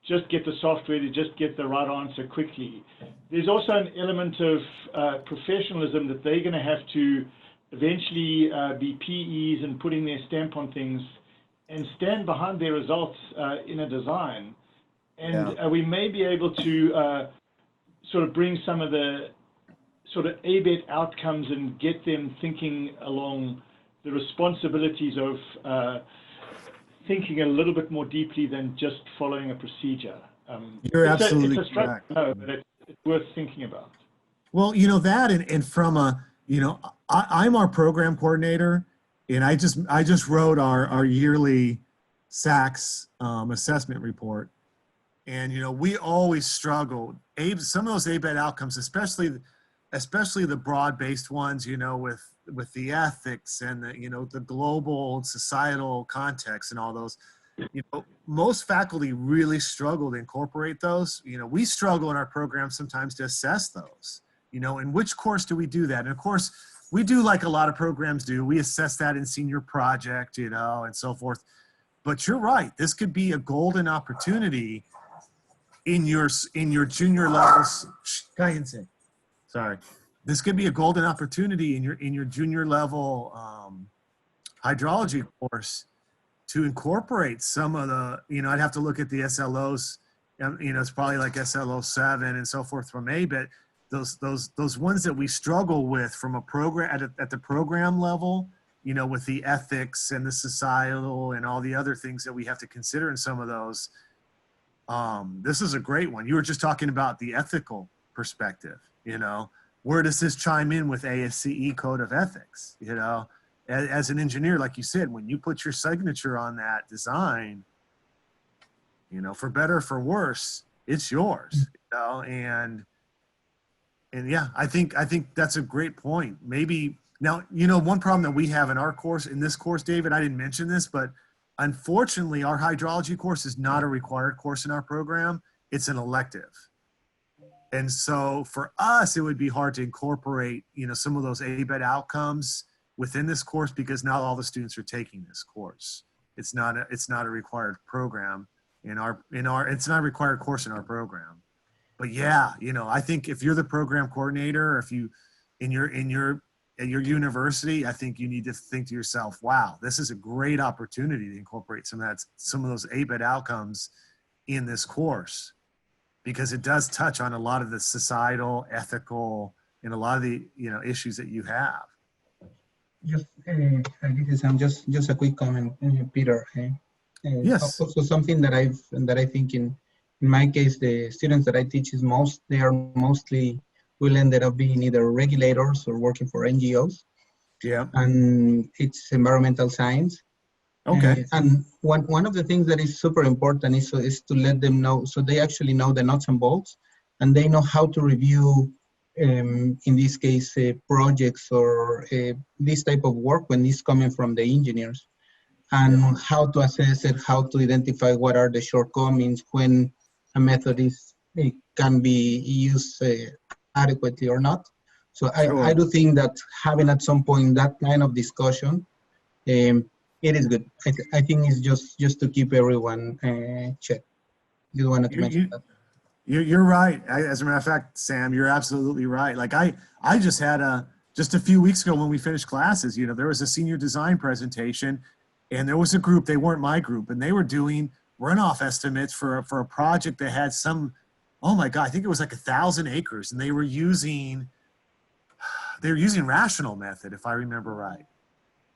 just get the software, to just get the right answer quickly. There's also an element of professionalism that they're going to have to eventually be PEs and putting their stamp on things and stand behind their results in a design. And we may be able to sort of bring some of the sort of ABET outcomes and get them thinking along the responsibilities of thinking a little bit more deeply than just following a procedure. You're absolutely it's a struggle, correct. but it's worth thinking about. Well, you know, that and from a, you know, I'm our program coordinator, and I just wrote our yearly SACS assessment report. And, you know, we always struggle. Some of those ABET outcomes, especially the broad-based ones, you know, with the ethics and the, you know, the global societal context and all those, you know, most faculty really struggle to incorporate those. You know, we struggle in our program sometimes to assess those, you know, in which course do we do that? And of course, we do, like a lot of programs do, we assess that in senior project, you know, and so forth. But you're right, this could be a golden opportunity in your junior levels. Sorry. This could be a golden opportunity in your junior level hydrology course to incorporate some of the, you know, I'd have to look at the SLOs, you know, it's probably like SLO 7 and so forth from ABET. Those ones that we struggle with from a program at the program level, you know, with the ethics and the societal and all the other things that we have to consider in some of those. This is a great one. You were just talking about the ethical perspective, you know, where does this chime in with ASCE Code of Ethics? You know, as an engineer, like you said, when you put your signature on that design, you know, for better or for worse, it's yours, you know, and yeah, I think that's a great point. Maybe now, you know, one problem that we have in this course, David, I didn't mention this, but unfortunately our hydrology course is not a required course in our program. it's an elective. And so for us, it would be hard to incorporate, some of those ABET outcomes within this course because not all the students are taking this course. It's not a required program it's not a required course in our program. But yeah, I think if you're the program coordinator, or if you at your university, I think you need to think to yourself, wow, this is a great opportunity to incorporate some of those ABET outcomes in this course, because it does touch on a lot of the societal, ethical, and a lot of the issues that you have. Just this is just a quick comment, Peter. Yes. Also something that I think in my case, the students that I teach they are mostly will end up being either regulators or working for NGOs. Yeah. And it's environmental science. Okay. And one of the things that is super important is to let them know, so they actually know the nuts and bolts, and they know how to review, in this case, projects or this type of work when it's coming from the engineers, and how to assess it, how to identify what are the shortcomings when a method can be used adequately or not. So Sure. I do think that having at some point that kind of discussion, it is good. I think it's just to keep everyone checked. You wanted to mention that. You're right. As a matter of fact, Sam, you're absolutely right. Like I just had just a few weeks ago when we finished classes, there was a senior design presentation, and there was a group, they weren't my group, and they were doing runoff estimates for a project that had oh my God, I think it was like 1,000 acres, and they were using rational method, if I remember right.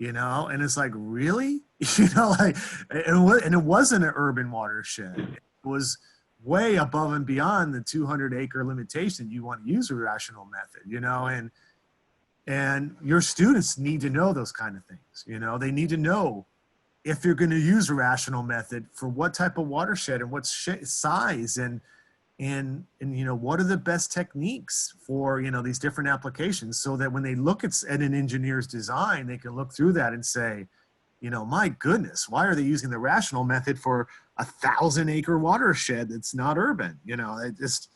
And it's like, really? And it wasn't an urban watershed. It was way above and beyond the 200-acre limitation. You want to use a rational method, and your students need to know those kind of things. They need to know if you're going to use a rational method for what type of watershed and what size and what are the best techniques for these different applications, so that when they look at an engineer's design, they can look through that and say, my goodness, why are they using the rational method for 1,000-acre watershed that's not urban? It just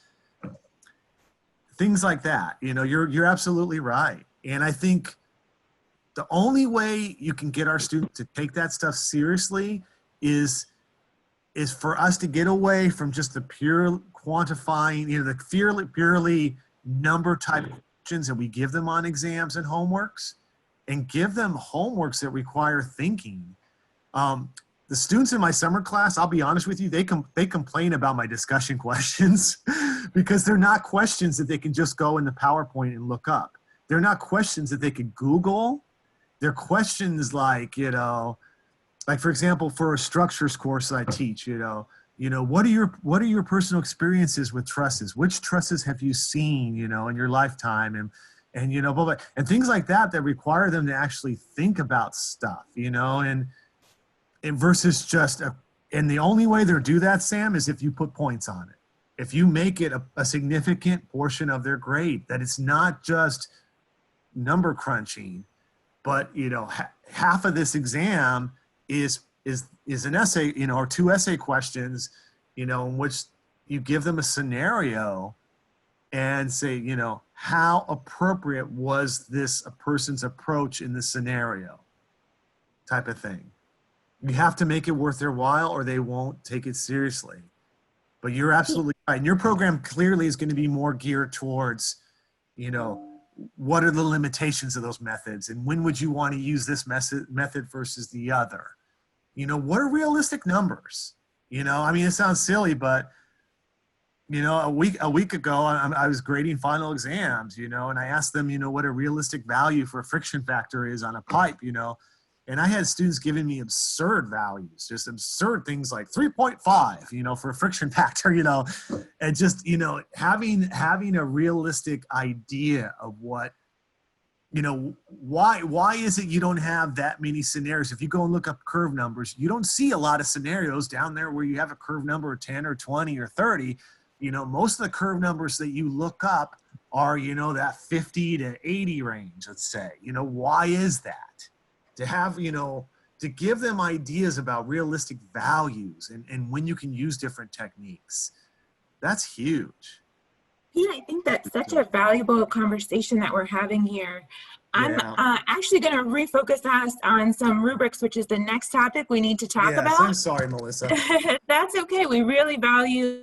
things like that. You're absolutely right. And I think the only way you can get our students to take that stuff seriously is for us to get away from just the pure quantifying, the purely number type questions that we give them on exams and homeworks, and give them homeworks that require thinking. The students in my summer class, I'll be honest with you, they complain about my discussion questions because they're not questions that they can just go in the PowerPoint and look up. They're not questions that they could Google. They're questions like, like for example, for a structures course I teach, what are your personal experiences with trusses? Which trusses have you seen, in your lifetime, and blah, blah, and things like that require them to actually think about stuff, and versus just and the only way they'll do that, Sam, is if you put points on it. If you make it a significant portion of their grade, that it's not just number crunching, but half of this exam is an essay, or 2 essay questions, in which you give them a scenario and say, how appropriate was a person's approach in this scenario, type of thing. You have to make it worth their while or they won't take it seriously. But you're absolutely right. And your program clearly is going to be more geared towards, what are the limitations of those methods, and when would you want to use this method versus the other? What are realistic numbers? It sounds silly, but a week ago, I was grading final exams, and I asked them, what a realistic value for a friction factor is on a pipe, and I had students giving me absurd values, just absurd things like 3.5, for a friction factor, and just, having a realistic idea of what, why is it you don't have that many scenarios? If you go and look up curve numbers, you don't see a lot of scenarios down there where you have a curve number of 10 or 20 or 30. Most of the curve numbers that you look up are, that 50 to 80 range, let's say. Why is that? To have, to give them ideas about realistic values and when you can use different techniques. That's huge. Yeah, I think that's such a valuable conversation that we're having here. I'm Yeah. actually going to refocus us on some rubrics, which is the next topic we need to talk Yes, I'm about. sorry, Melissa. That's okay. We really value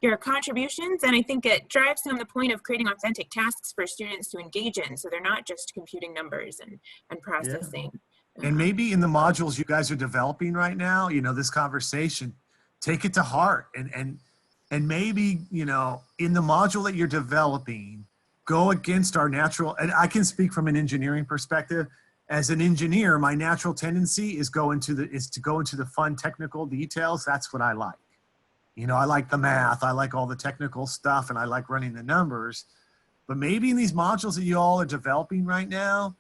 your contributions, and I think it drives home the point of creating authentic tasks for students to engage in, so they're not just computing numbers and processing. And maybe in the modules you guys are developing right now, you know, this conversation, take it to heart, and maybe, you know, in the module that you're developing, go against our natural, and I can speak from an engineering perspective. As an engineer, my natural tendency is to go into the fun technical details. That's what I like. You know, I like the math, I like all the technical stuff, and I like running the numbers. But maybe in these modules that you all are developing right now,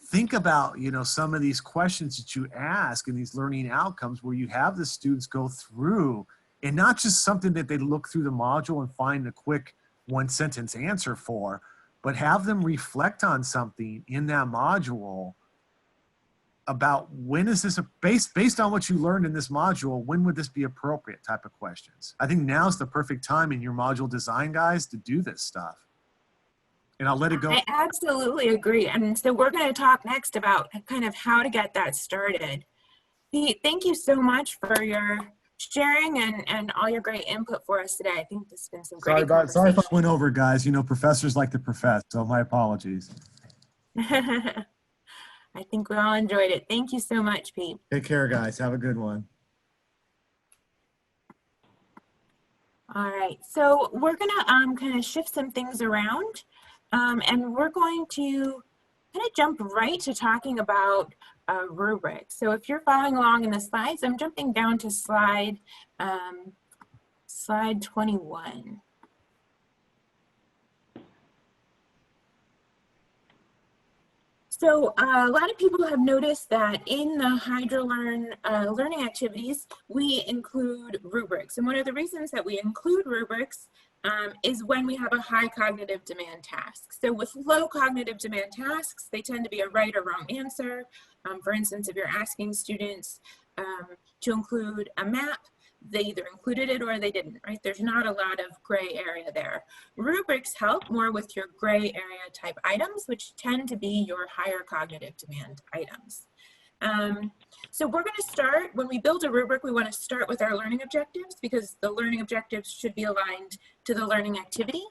think about, you know, some of these questions that you ask and these learning outcomes where you have the students go through, and not just something that they look through the module and find a quick one sentence answer for, but have them reflect on something in that module about when is this based on what you learned in this module, when would this be appropriate type of questions. I think now's the perfect time in your module design, guys, to do this stuff. And I'll let it go. I absolutely agree. And so we're going to talk next about kind of how to get that started. Pete, thank you so much for your sharing and all your great input for us today. I think this has been some great conversation. Sorry if I went over, guys. You know, professors like to profess, so my apologies. I think we all enjoyed it. Thank you so much, Pete. Take care, guys. Have a good one. All right, so we're gonna kind of shift some things around, and we're going to kind of jump right to talking about rubrics. So if you're following along in the slides, I'm jumping down to slide 21. So a lot of people have noticed that in the HydroLearn learning activities, we include rubrics. And one of the reasons that we include rubrics is when we have a high cognitive demand task. So with low cognitive demand tasks, they tend to be a right or wrong answer. For instance, if you're asking students to include a map, they either included it or they didn't, right? There's not a lot of gray area there. Rubrics help more with your gray area type items, which tend to be your higher cognitive demand items. So we're going to start, when we build a rubric, we want to start with our learning objectives because the learning objectives should be aligned to the learning activity.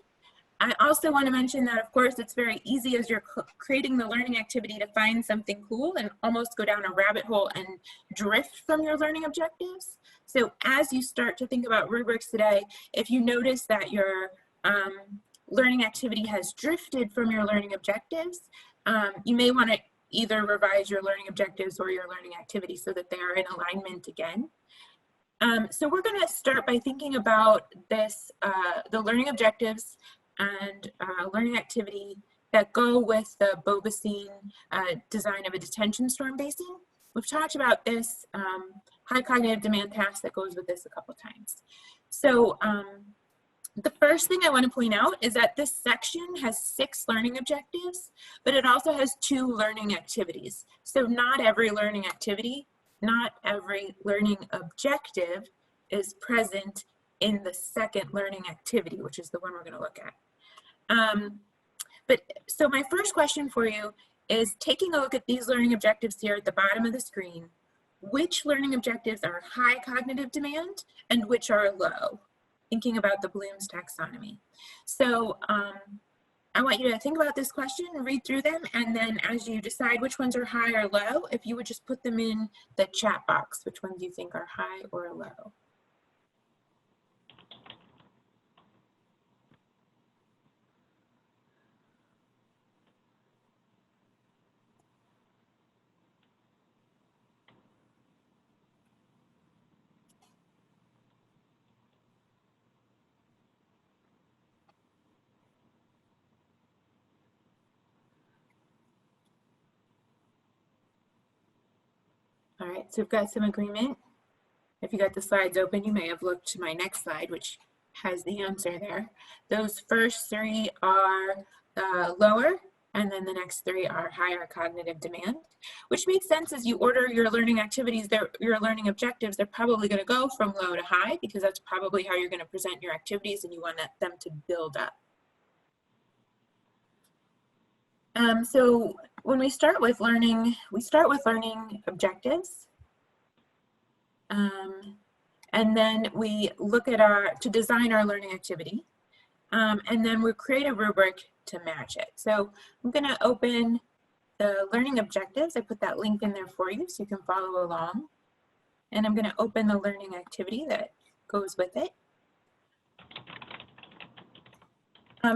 I also want to mention that, of course, it's very easy as you're creating the learning activity to find something cool and almost go down a rabbit hole and drift from your learning objectives. So as you start to think about rubrics today, if you notice that your learning activity has drifted from your learning objectives, you may want to either revise your learning objectives or your learning activity so that they are in alignment again. So we're going to start by thinking about this, the learning objectives and learning activity that go with the Bobasine design of a detention storm basing. We've talked about this high cognitive demand task that goes with this a couple times. So the first thing I want to point out is that this section has 6 learning objectives, but it also has 2 learning activities. So not every learning activity, not every learning objective is present in the second learning activity, which is the one we're going to look at. So my first question for you is, taking a look at these learning objectives here at the bottom of the screen, which learning objectives are high cognitive demand and which are low? Thinking about the Bloom's taxonomy. So I want you to think about this question, read through them, and then as you decide which ones are high or low, if you would just put them in the chat box, which ones you think are high or low. All right, so we've got some agreement. If you got the slides open, you may have looked to my next slide, which has the answer there. Those first 3 are lower, And then the next three are higher cognitive demand, which makes sense as you order your learning activities, your learning objectives, they're probably going to go from low to high because that's probably how you're going to present your activities and you want them to build up. So when we start with learning, objectives. And then we look at to design our learning activity. And then we create a rubric to match it. So I'm going to open the learning objectives. I put that link in there for you so you can follow along. And I'm going to open the learning activity that goes with it.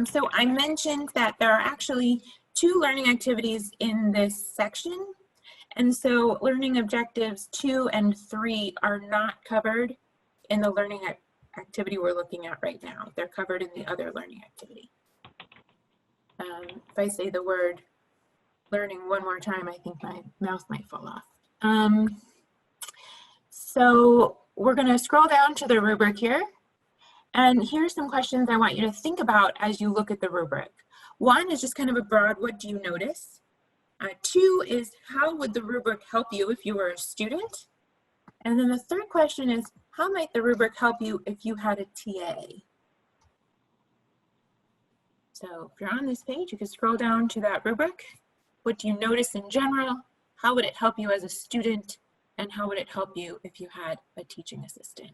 So I mentioned that there are actually 2 learning activities in this section. And so learning objectives 2 and 3 are not covered in the learning activity we're looking at right now. They're covered in the other learning activity. If I say the word learning one more time, I think my mouse might fall off. So we're going to scroll down to the rubric here. And here's some questions I want you to think about as you look at the rubric. 1 is just kind of a broad, what do you notice? 2 is, how would the rubric help you if you were a student? And then the third question is, how might the rubric help you if you had a TA? So if you're on this page, you can scroll down to that rubric. What do you notice in general? How would it help you as a student? And how would it help you if you had a teaching assistant?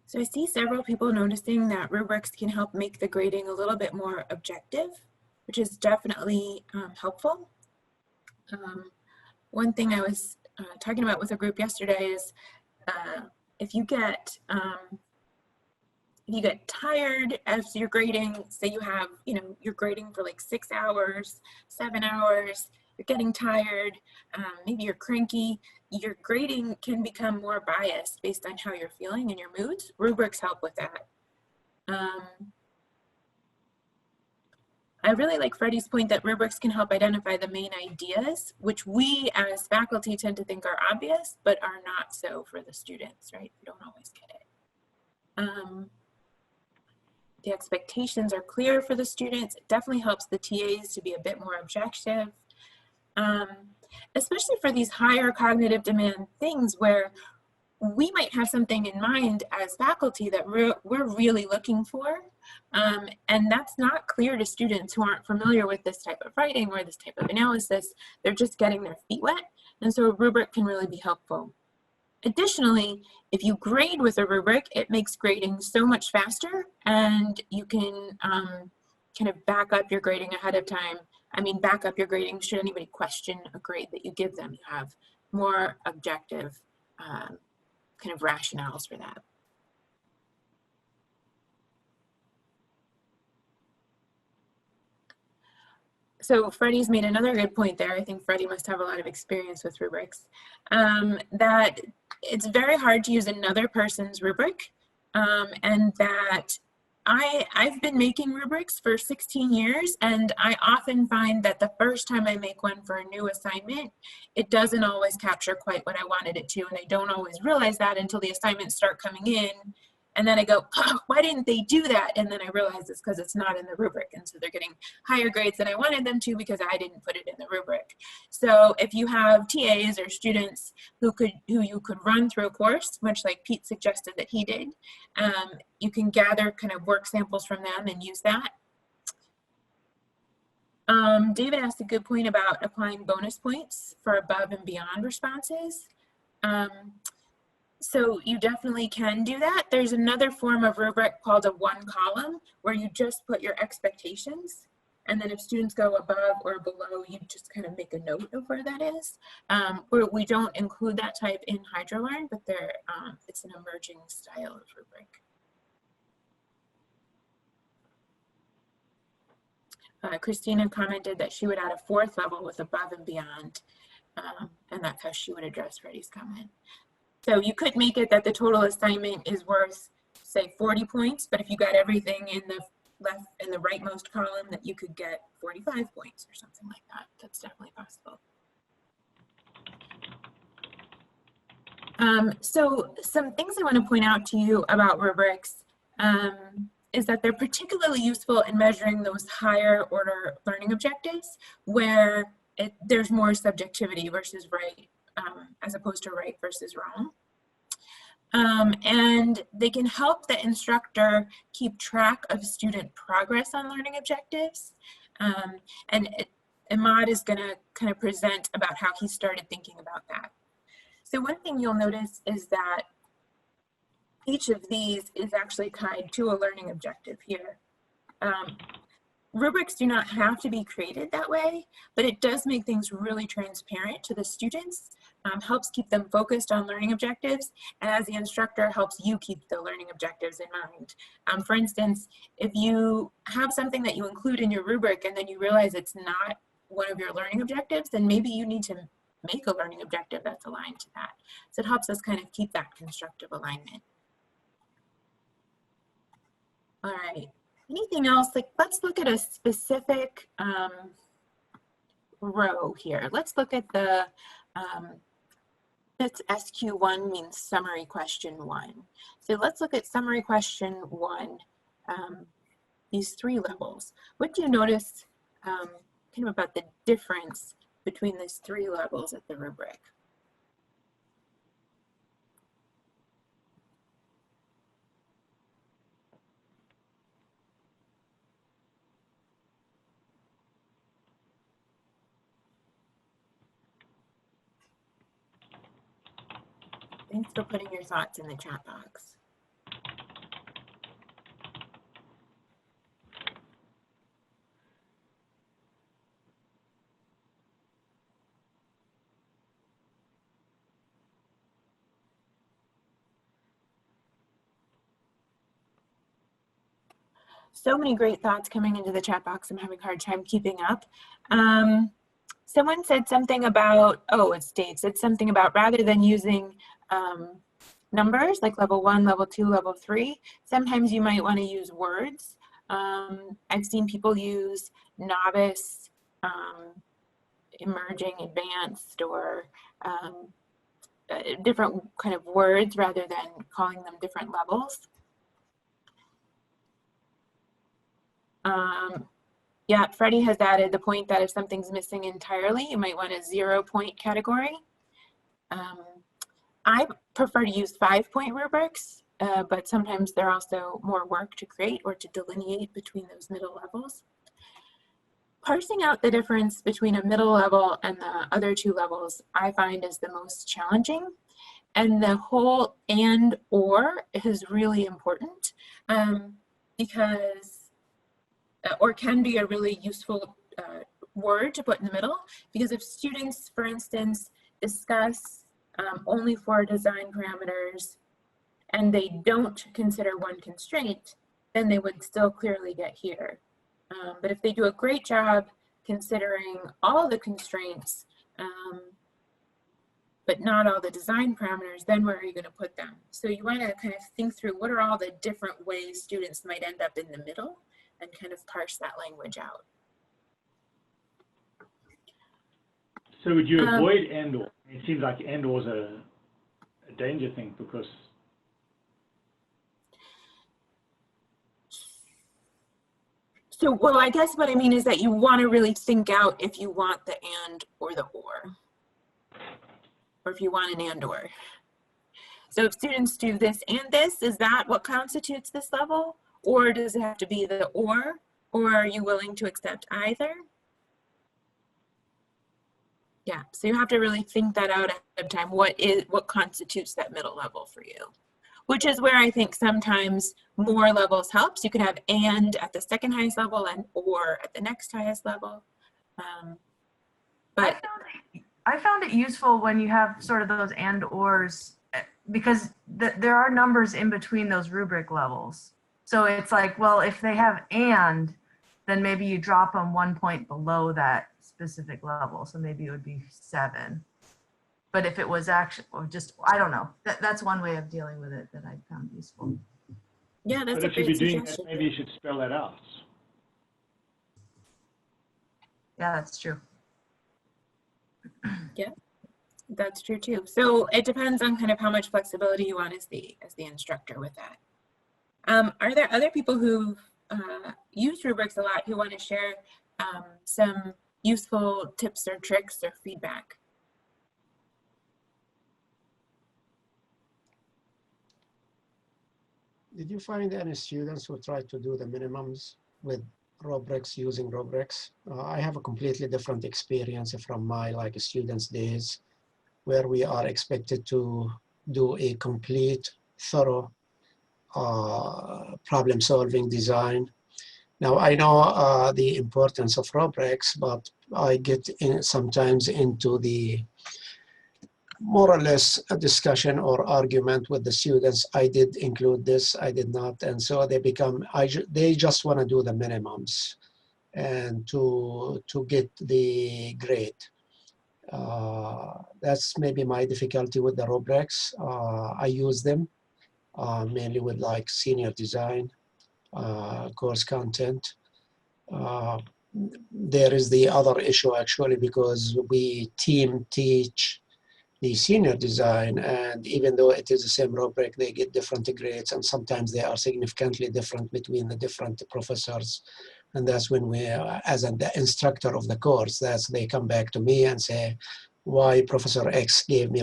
So I see several people noticing that rubrics can help make the grading a little bit more objective, which is definitely helpful. One thing I was talking about with a group yesterday is if you get tired as you're grading, say you have, you're grading for like 6 hours, 7 hours, you're getting tired, maybe you're cranky, your grading can become more biased based on how you're feeling and your moods. Rubrics help with that. I really like Freddie's point that rubrics can help identify the main ideas, which we as faculty tend to think are obvious, but are not so for the students, right? We don't always get it. The expectations are clear for the students. It definitely helps the TAs to be a bit more objective. Especially for these higher cognitive demand things where we might have something in mind as faculty that we're really looking for, and that's not clear to students who aren't familiar with this type of writing or this type of analysis. They're just getting their feet wet, and so a rubric can really be helpful. Additionally, if you grade with a rubric, it makes grading so much faster, and you can kind of back up your grading ahead of time. I mean, back up your grading should anybody question a grade that you give them. You have more objective kind of rationales for that. So Freddie's made another good point there. I think Freddie must have a lot of experience with rubrics, that it's very hard to use another person's rubric, and that I've been making rubrics for 16 years, and I often find that the first time I make one for a new assignment, it doesn't always capture quite what I wanted it to, and I don't always realize that until the assignments start coming in, And then I go, oh, why didn't they do that? And then I realize it's because it's not in the rubric. And so they're getting higher grades than I wanted them to because I didn't put it in the rubric. So if you have TAs or students who you could run through a course, much like Pete suggested that he did, you can gather kind of work samples from them and use that. David asked a good point about applying bonus points for above and beyond responses. So you definitely can do that. There's another form of rubric called a one column where you just put your expectations. And then if students go above or below, you just kind of make a note of where that is. We don't include that type in HydroLearn, but it's an emerging style of rubric. Christina commented that she would add a fourth level with above and beyond. And that's how she would address Freddie's comment. So you could make it that the total assignment is worth, say, 40 points, but if you got everything in the rightmost column, that you could get 45 points or something like that. That's definitely possible. So some things I want to point out to you about rubrics is that they're particularly useful in measuring those higher order learning objectives where there's more subjectivity versus right, as opposed to right versus wrong. And they can help the instructor keep track of student progress on learning objectives. And Ahmad is going to kind of present about how he started thinking about that. So one thing you'll notice is that each of these is actually tied to a learning objective here. Rubrics do not have to be created that way, but it does make things really transparent to the students, helps keep them focused on learning objectives, and as the instructor helps you keep the learning objectives in mind. For instance, if you have something that you include in your rubric and then you realize it's not one of your learning objectives, then maybe you need to make a learning objective that's aligned to that. So it helps us kind of keep that constructive alignment. All right. Anything else? Like, let's look at a specific row here. Let's look at the, that's SQ1 means summary question 1. So let's look at summary question 1, these 3 levels. What do you notice kind of about the difference between these 3 levels at the rubric? Thanks for putting your thoughts in the chat box. So many great thoughts coming into the chat box. I'm having a hard time keeping up. Someone said something about, it's Dave, said something about rather than using numbers like level 1, level 2, level 3, sometimes you might want to use words. I've seen people use novice, emerging, advanced, or different kind of words rather than calling them different levels. Yeah, Freddie has added the point that if something's missing entirely, you might want a 0-point category. I prefer to use 5-point rubrics, but sometimes they're also more work to create or to delineate between those middle levels. Parsing out the difference between a middle level and the other 2 levels, I find is the most challenging. And the whole and or is really important because or can be a really useful word to put in the middle, because if students, for instance, discuss only 4 design parameters and they don't consider one constraint, then they would still clearly get here. But if they do a great job considering all the constraints, but not all the design parameters, then where are you going to put them? So you want to kind of think through what are all the different ways students might end up in the middle, and kind of parse that language out. So would you avoid and or? It seems like and or is a danger thing because. So, well, I guess what I mean is that you want to really think out if you want the and or the or if you want an and or. So if students do this and this, is that what constitutes this level? Or does it have to be the or are you willing to accept either? Yeah, so you have to really think that out ahead of time. What constitutes that middle level for you? Which is where I think sometimes more levels helps. You could have and at the second highest level and or at the next highest level. But I found it useful when you have sort of those and ors, because there are numbers in between those rubric levels. So it's like, well, if they have and, then maybe you drop them 1 point below that specific level. So maybe it would be 7. But if it was actually, or just, I don't know. That's one way of dealing with it that I found useful. Yeah, that's but a if you'd great be doing suggestion. that, maybe you should spell that out. Yeah, that's true. Yeah, that's true too. So it depends on kind of how much flexibility you want as the instructor with that. Are there other people who use rubrics a lot who want to share some useful tips or tricks or feedback? Did you find any students who tried to do the minimums with rubrics, using rubrics? I have a completely different experience from my students' days, where we are expected to do a complete, thorough problem-solving design. Now, I know the importance of rubrics, but I get sometimes into the more or less a discussion or argument with the students. I did include this, I did not. And so they become, they just want to do the minimums and to get the grade. That's maybe my difficulty with the rubrics. I use them mainly with senior design, course content. There is the other issue actually, because we team teach the senior design, and even though it is the same rubric, they get different grades, and sometimes they are significantly different between the different professors. And that's when we, as the instructor of the course, they come back to me and say, why Professor X gave me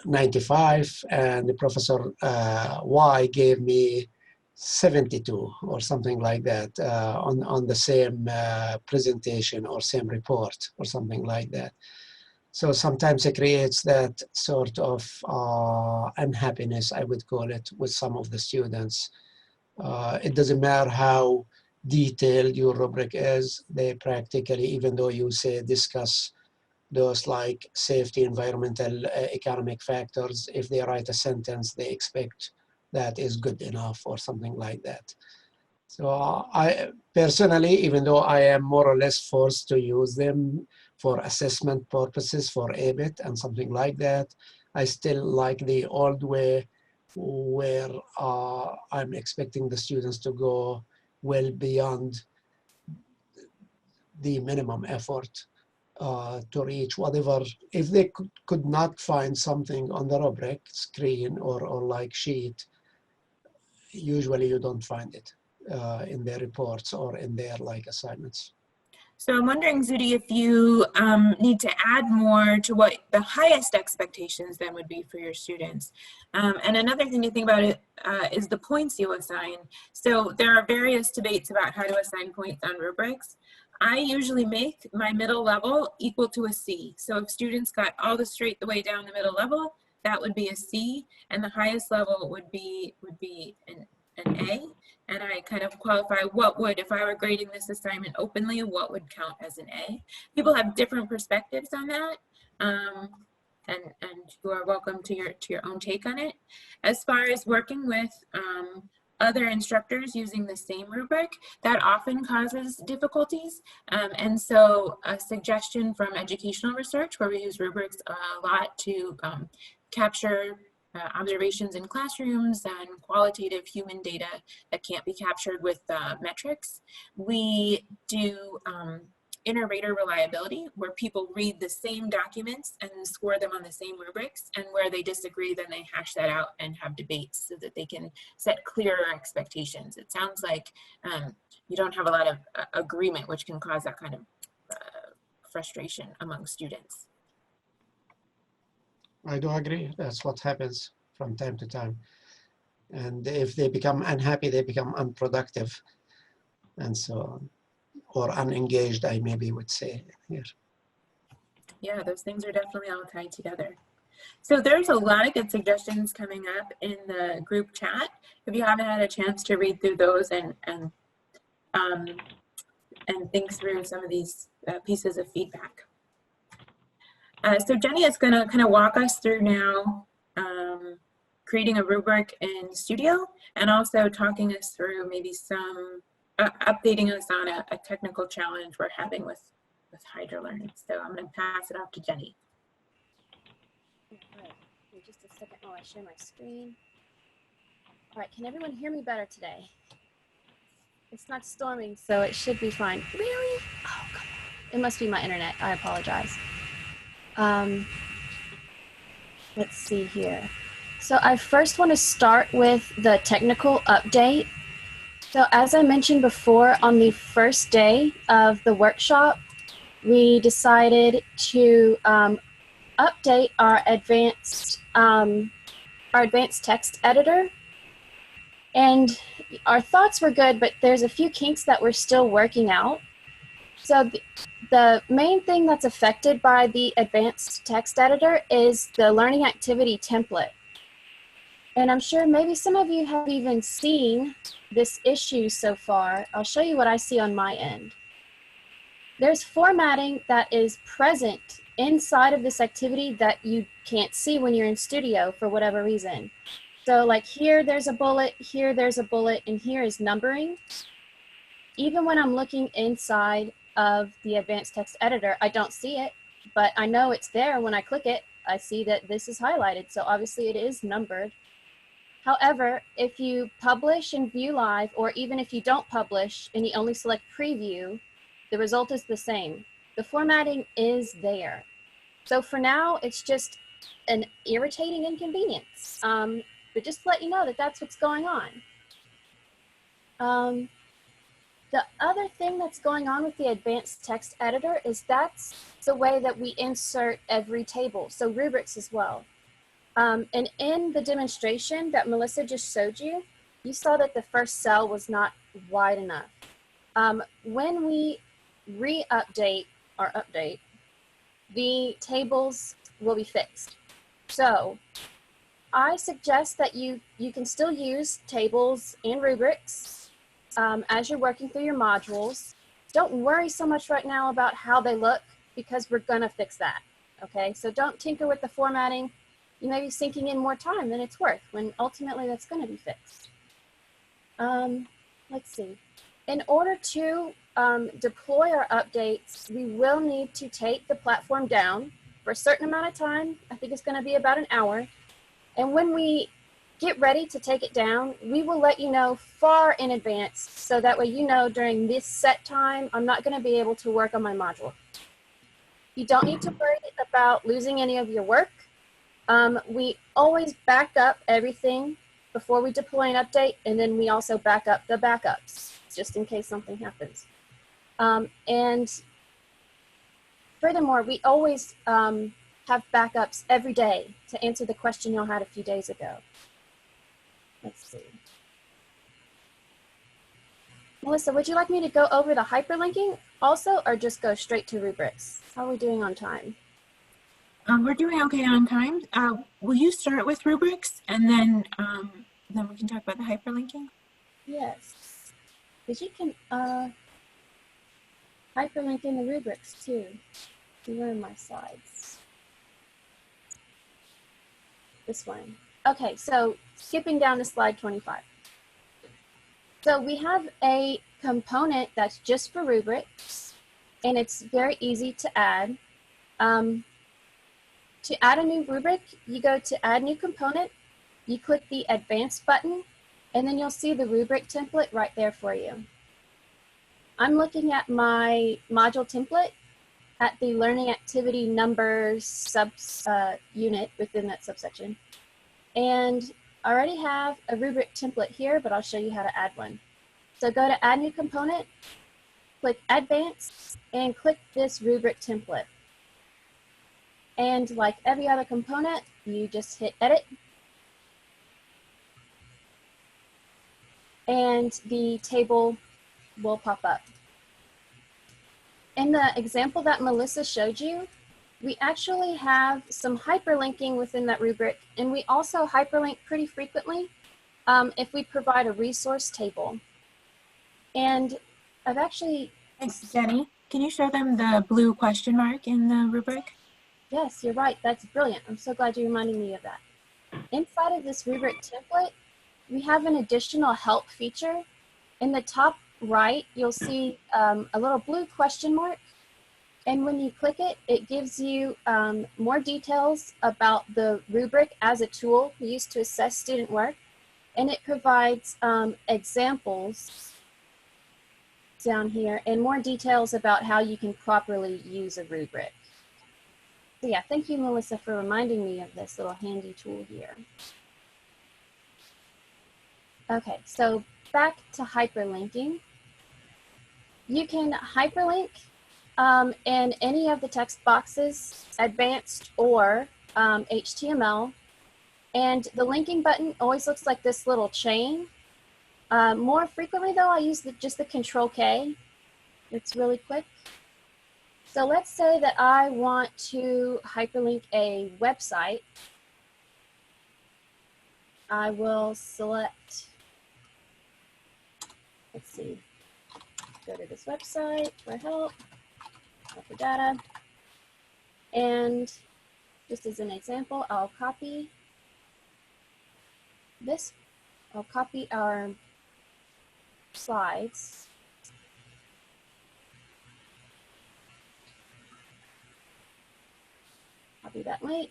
95 and the Professor Y gave me 72 or something like that on the same presentation or same report or something like that. So sometimes it creates that sort of unhappiness, I would call it, with some of the students. It doesn't matter how detailed your rubric is, they practically, even though you say discuss those safety, environmental, economic factors, if they write a sentence, they expect that is good enough or something like that. So I personally, even though I am more or less forced to use them for assessment purposes, for ABIT and something like that, I still like the old way where I'm expecting the students to go well beyond the minimum effort to reach whatever. If they could not find something on the rubric screen or sheet, usually you don't find it in their reports or in their assignments. So I'm wondering, Zudi, if you need to add more to what the highest expectations then would be for your students. And another thing to think about is the points you assign. So there are various debates about how to assign points on rubrics. I usually make my middle level equal to a C. So if students got all the way down the middle level, that would be a C, and the highest level would be an A. And I kind of qualify what would, if I were grading this assignment openly, what would count as an A. People have different perspectives on that, and you are welcome to your own take on it. As far as working with other instructors using the same rubric, that often causes difficulties. And so a suggestion from educational research, where we use rubrics a lot to capture observations in classrooms and qualitative human data that can't be captured with metrics. We do inter-rater reliability, where people read the same documents and score them on the same rubrics, and where they disagree, then they hash that out and have debates so that they can set clearer expectations. It sounds like you don't have a lot of agreement, which can cause that kind of frustration among students. I do agree. That's what happens from time to time. And if they become unhappy, they become unproductive and so on. Or unengaged, I maybe would say here. Yeah, those things are definitely all tied together. So there's a lot of good suggestions coming up in the group chat. If you haven't had a chance to read through those and think through some of these pieces of feedback. So Jenny is going to kind of walk us through now creating a rubric in Studio, and also talking us through maybe some, updating us on a technical challenge we're having with Hydra Learning. So I'm going to pass it off to Jenny. All right, give me just a second while I share my screen. All right, can everyone hear me better today? It's not storming, so it should be fine. Really? Oh, come on. It must be my internet. I apologize. Let's see here. So I first want to start with the technical update. So as I mentioned before, on the first day of the workshop, we decided to update our advanced text editor. And our thoughts were good, but there's a few kinks that we're still working out. So the main thing that's affected by the advanced text editor is the learning activity template. And I'm sure maybe some of you have even seen this issue so far. I'll show you what I see on my end. There's formatting that is present inside of this activity that you can't see when you're in Studio for whatever reason. So like here, there's a bullet, here, there's a bullet, and here is numbering. Even when I'm looking inside of the advanced text editor, I don't see it, but I know it's there. When I click it, I see that this is highlighted. So obviously it is numbered. However, if you publish and view live, or even if you don't publish and you only select preview, the result is the same. The formatting is there. So for now, it's just an irritating inconvenience. But just to let you know that that's what's going on. The other thing that's going on with the advanced text editor is that's the way that we insert every table, so rubrics as well. And in the demonstration that Melissa just showed you, you saw that the first cell was not wide enough. When we re-update or update, the tables will be fixed. So I suggest that you can still use tables and rubrics as you're working through your modules. Don't worry so much right now about how they look, because we're gonna fix that, okay? So don't tinker with the formatting. You may be sinking in more time than it's worth, when ultimately that's gonna be fixed. Let's see. In order to deploy our updates, we will need to take the platform down for a certain amount of time. I think it's gonna be about an hour. And when we get ready to take it down, we will let you know far in advance, so that way you know during this set time, I'm not gonna be able to work on my module. You don't need to worry about losing any of your work. We always back up everything before we deploy an update, and then we also back up the backups, just in case something happens. And furthermore, we always have backups every day to answer the question y'all had a few days ago. Let's see. Melissa, would you like me to go over the hyperlinking also, or just go straight to rubrics? How are we doing on time? We're doing okay on time. Will you start with rubrics, and then we can talk about the hyperlinking? Yes. Because you can hyperlink in the rubrics too. Where are my slides? This one. Okay, so skipping down to slide 25. So we have a component that's just for rubrics, and it's very easy to add. To add a new rubric, you go to Add New Component, you click the Advanced button, and then you'll see the rubric template right there for you. I'm looking at my module template at the learning activity numbers unit within that subsection. And I already have a rubric template here, but I'll show you how to add one. So go to add new component, click advanced, and click this rubric template. And like every other component, you just hit edit. And the table will pop up. In the example that Melissa showed you, we actually have some hyperlinking within that rubric, and we also hyperlink pretty frequently if we provide a resource table. And I've actually... Thanks, Jenny. Can you show them the blue question mark in the rubric? Yes, you're right. That's brilliant. I'm so glad you reminded me of that. Inside of this rubric template, we have an additional help feature. In the top right, you'll see a little blue question mark. And when you click it, it gives you more details about the rubric as a tool used to assess student work. And it provides examples down here and more details about how you can properly use a rubric. So yeah, thank you, Melissa, for reminding me of this little handy tool here. Okay, so back to hyperlinking. You can hyperlink in any of the text boxes, advanced or HTML. And the linking button always looks like this little chain. More frequently though, I use just the Control K. It's really quick. So let's say that I want to hyperlink a website. I will select, let's see, go to this website for help, for data. And just as an example, I'll copy this. I'll copy our slides. Copy that link.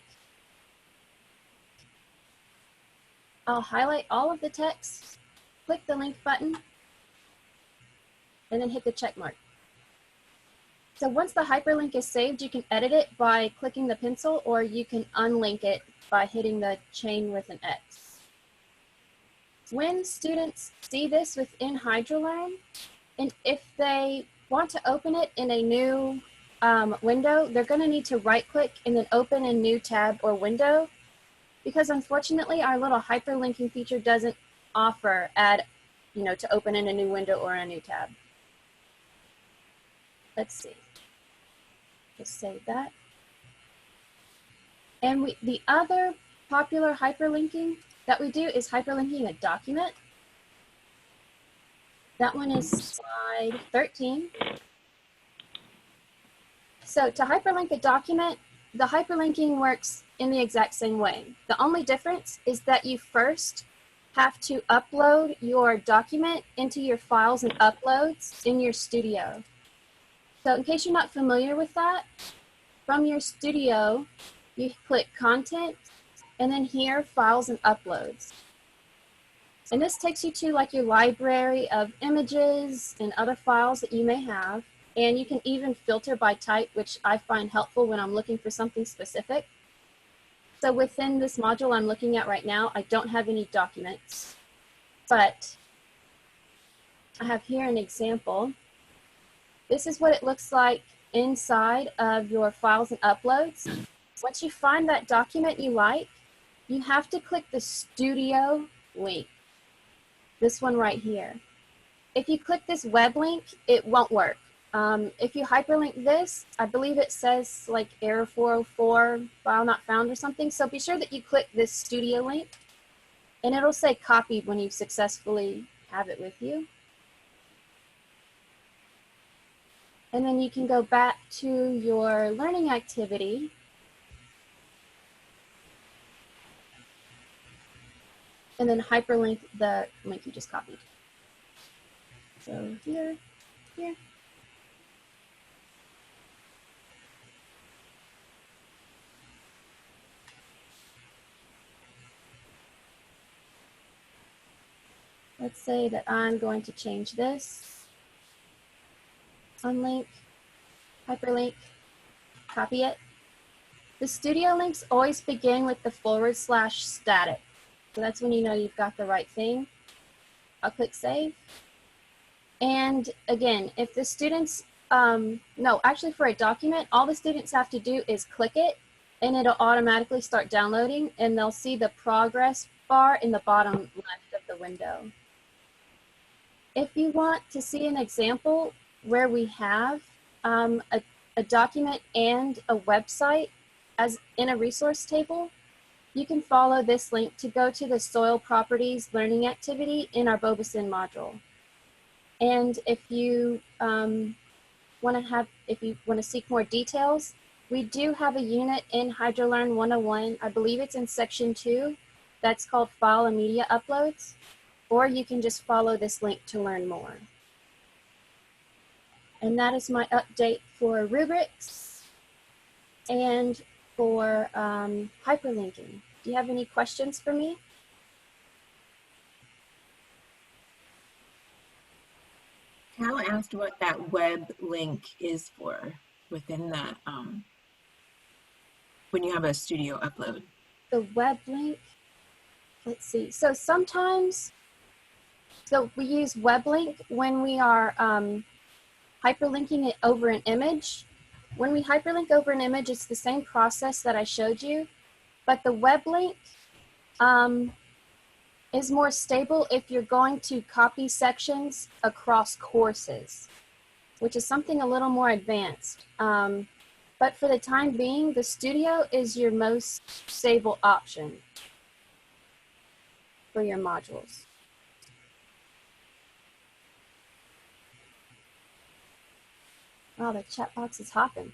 I'll highlight all of the text, click the link button, and then hit the check mark. So once the hyperlink is saved, you can edit it by clicking the pencil, or you can unlink it by hitting the chain with an X. When students see this within HydroLearn, and if they want to open it in a new window, they're going to need to right-click and then open a new tab or window, because unfortunately our little hyperlinking feature doesn't offer to open in a new window or a new tab. Let's see. Just save that. And the other popular hyperlinking that we do is hyperlinking a document. That one is slide 13. So to hyperlink a document, the hyperlinking works in the exact same way. The only difference is that you first have to upload your document into your files and uploads in your studio. So in case you're not familiar with that, from your studio, you click content and then here, files and uploads. And this takes you to like your library of images and other files that you may have. And you can even filter by type, which I find helpful when I'm looking for something specific. So within this module I'm looking at right now, I don't have any documents, but I have here an example. This is what it looks like inside of your files and uploads. Once you find that document you like, you have to click the studio link, this one right here. If you click this web link, it won't work. If you hyperlink this, I believe it says like error 404, file not found or something. So be sure that you click this studio link and it'll say copied when you successfully have it with you. And then you can go back to your learning activity. And then hyperlink the link you just copied. So here, here. Let's say that I'm going to change this unlink, hyperlink, copy it. The studio links always begin with the /static. So that's when you know you've got the right thing. I'll click save. And again, if the students, no, actually for a document, all the students have to do is click it and it'll automatically start downloading and they'll see the progress bar in the bottom left of the window. If you want to see an example where we have a document and a website as in a resource table, you can follow this link to go to the soil properties learning activity in our Bobeson module. And if you want to seek more details, we do have a unit in HydroLearn 101. I believe it's in section 2. That's called File and Media Uploads. Or you can just follow this link to learn more. And that is my update for rubrics and for hyperlinking. Do you have any questions for me? Cal asked what that web link is for within the, when you have a studio upload. The web link, let's see. So sometimes, so we use web link when we are hyperlinking it over an image. When we hyperlink over an image, it's the same process that I showed you, but the web link is more stable if you're going to copy sections across courses, which is something a little more advanced. But for the time being, the studio is your most stable option for your modules. Wow, the chat box is hopping.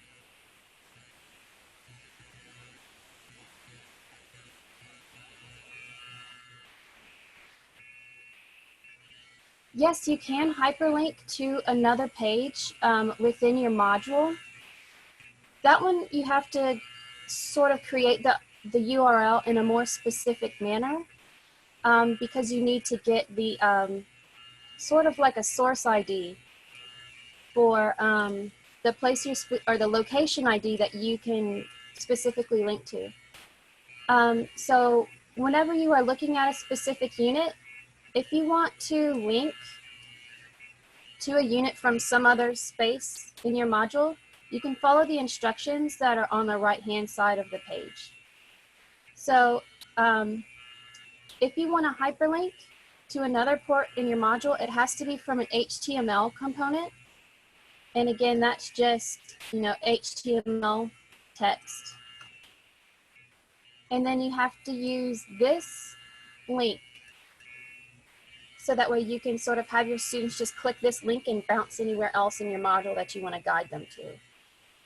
Yes, you can hyperlink to another page within your module. That one you have to sort of create the URL in a more specific manner because you need to get the sort of like a source ID for the place or the location ID that you can specifically link to. So whenever you are looking at a specific unit, if you want to link to a unit from some other space in your module, you can follow the instructions that are on the right-hand side of the page. So if you want to hyperlink to another port in your module, it has to be from an HTML component. And again, that's just, you know, HTML text. And then you have to use this link. So that way you can sort of have your students just click this link and bounce anywhere else in your module that you want to guide them to.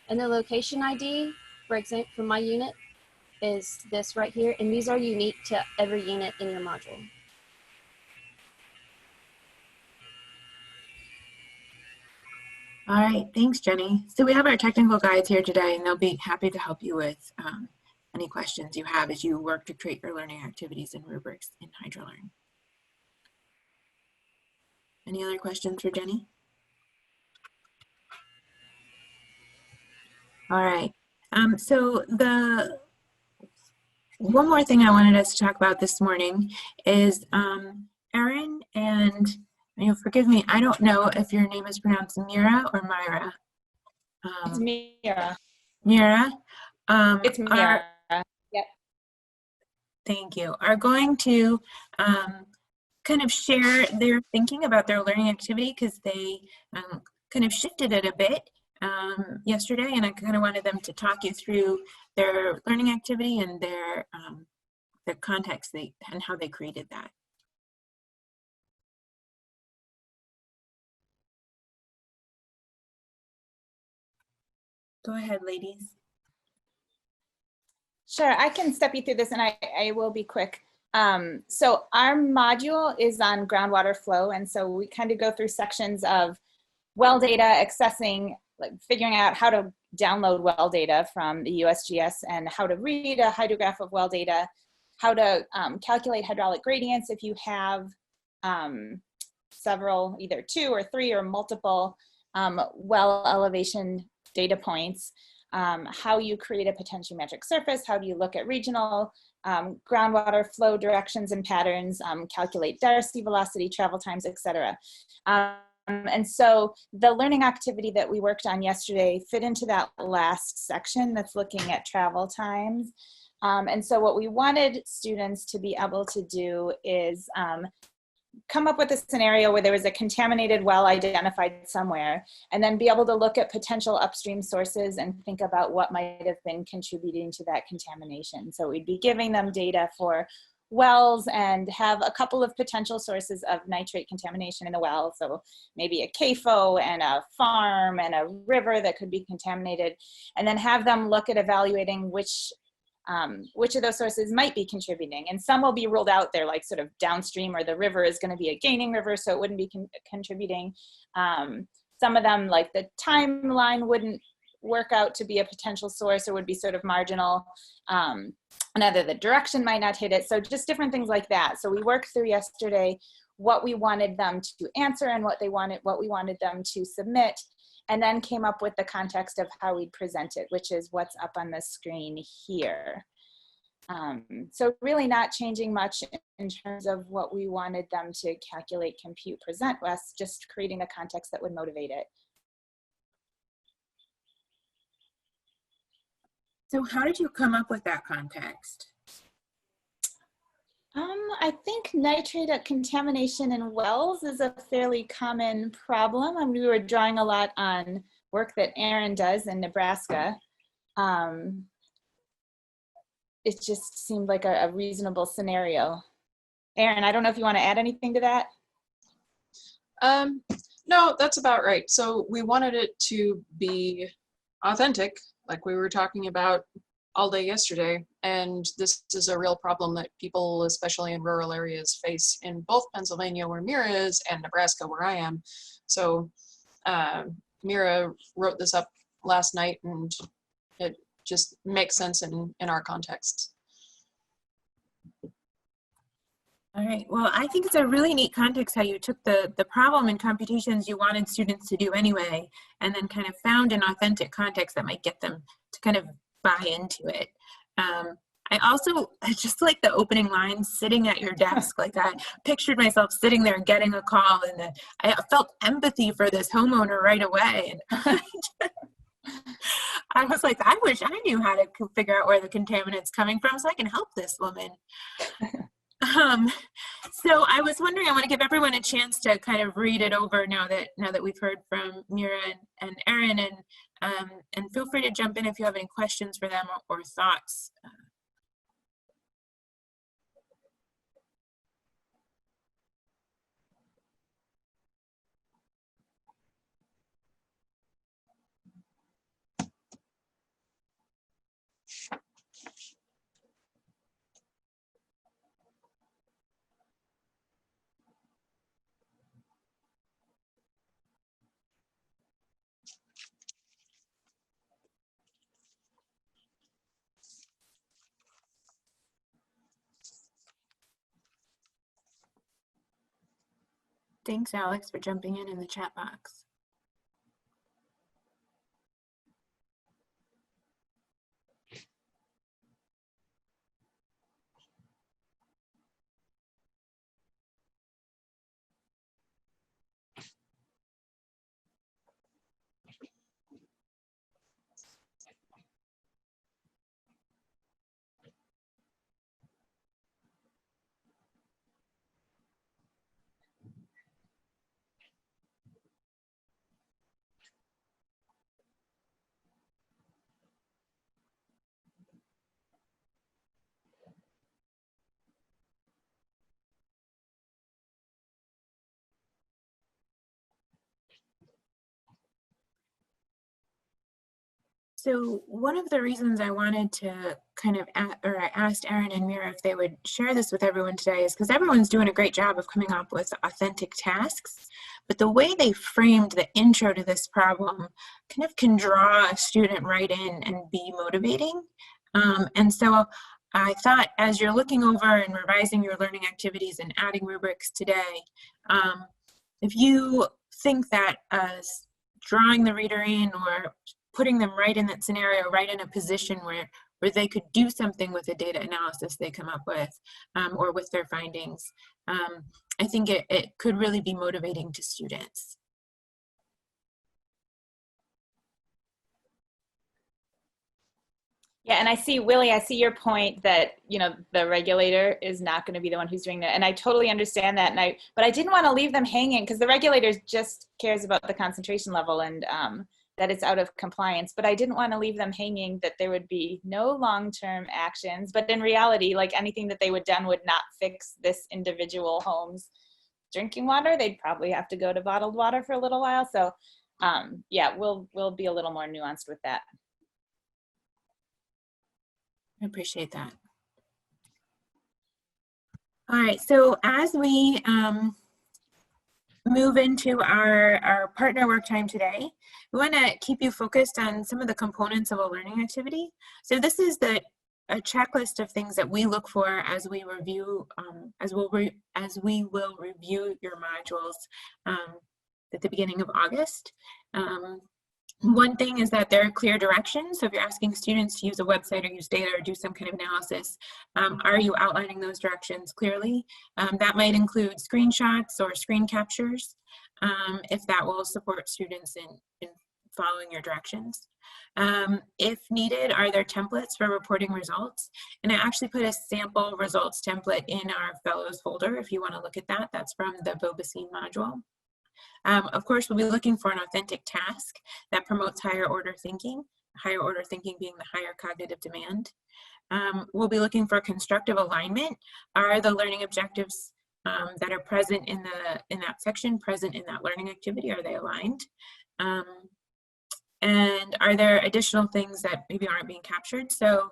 And the location ID, for example, for my unit is this right here. And these are unique to every unit in your module. All right, thanks, Jenny. So we have our technical guides here today, and they'll be happy to help you with any questions you have as you work to create your learning activities and rubrics in HydroLearn. Any other questions for Jenny? All right, so one more thing I wanted us to talk about this morning is Erin, and you'll forgive me, I don't know if your name is pronounced Mira or Myra. It's Mira. Mira. It's Mira. Yep. Thank you. Are going to kind of share their thinking about their learning activity because they kind of shifted it a bit yesterday, and I kind of wanted them to talk you through their learning activity and their context and how they created that. Go ahead, ladies. Sure, I can step you through this, and I will be quick. So our module is on groundwater flow, and so we kind of go through sections of well data, accessing, like figuring out how to download well data from the USGS and how to read a hydrograph of well data, how to calculate hydraulic gradients if you have several, either 2 or 3 or multiple well elevation data points, how you create a potentiometric surface, how do you look at regional groundwater flow directions and patterns, calculate Darcy velocity, travel times, etc. And so the learning activity that we worked on yesterday fit into that last section that's looking at travel times. And so what we wanted students to be able to do is come up with a scenario where there was a contaminated well identified somewhere, and then be able to look at potential upstream sources and think about what might have been contributing to that contamination. So we'd be giving them data for wells and have a couple of potential sources of nitrate contamination in the well. So maybe a CAFO and a farm and a river that could be contaminated, and then have them look at evaluating which of those sources might be contributing. And some will be ruled out. They're like sort of downstream, or the river is going to be a gaining river, so it wouldn't be contributing. Some of them, like the timeline, wouldn't work out to be a potential source, or would be sort of marginal. Another, the direction might not hit it. So just different things like that. So we worked through yesterday what we wanted them to answer and what we wanted them to submit, and then came up with the context of how we'd present it, which is what's up on the screen here. So really not changing much in terms of what we wanted them to calculate, compute, present us, just creating a context that would motivate it. So how did you come up with that context? I think nitrate contamination in wells is a fairly common problem. I mean, we were drawing a lot on work that Aaron does in Nebraska. It just seemed like a reasonable scenario. Aaron, I don't know if you want to add anything to that? No, that's about right. So we wanted it to be authentic, like we were talking about all day yesterday, and this is a real problem that people, especially in rural areas, face in both Pennsylvania, where Mira is, and Nebraska, where I am. So Mira wrote this up last night, and it just makes sense in our context. All right, well, I think it's a really neat context how you took the problem and computations you wanted students to do anyway, and then kind of found an authentic context that might get them to kind of buy into it. I also just like the opening line, sitting at your desk. Like, I pictured myself sitting there getting a call, and I felt empathy for this homeowner right away. And I was like, I wish I knew how to figure out where the contaminant's coming from so I can help this woman. So I was wondering, I want to give everyone a chance to kind of read it over now that we've heard from Mira and Aaron, and feel free to jump in if you have any questions for them or thoughts. Thanks, Alex, for jumping in the chat box. So one of the reasons I wanted to kind of, I asked Aaron and Mira if they would share this with everyone today is because everyone's doing a great job of coming up with authentic tasks, but the way they framed the intro to this problem kind of can draw a student right in and be motivating. And so I thought, as you're looking over and revising your learning activities and adding rubrics today, if you think that drawing the reader in or putting them right in that scenario, right in a position where they could do something with the data analysis they come up with, or with their findings. I think it could really be motivating to students. Yeah, and I see, Willie, I see your point that, you know, the regulator is not going to be the one who's doing that. And I totally understand that. But I didn't want to leave them hanging, because the regulator just cares about the concentration level and that it's out of compliance. But I didn't want to leave them hanging that there would be no long-term actions. But in reality, like anything that they would done would not fix this individual home's drinking water. They'd probably have to go to bottled water for a little while. So yeah, we'll be a little more nuanced with that. I appreciate that. All right, so as we move into our partner work time today, we want to keep you focused on some of the components of a learning activity. So this is a checklist of things that we look for as we review, as we will review your modules at the beginning of August. One thing is that there are clear directions. So if you're asking students to use a website or use data or do some kind of analysis, are you outlining those directions clearly? That might include screenshots or screen captures, if that will support students in following your directions. If needed, are there templates for reporting results? And I actually put a sample results template in our fellows folder if you want to look at that. That's from the Bobacine module. Of course, we'll be looking for an authentic task that promotes higher order thinking being the higher cognitive demand. We'll be looking for constructive alignment. Are the learning objectives that are present in that section present in that learning activity? Are they aligned? And are there additional things that maybe aren't being captured? So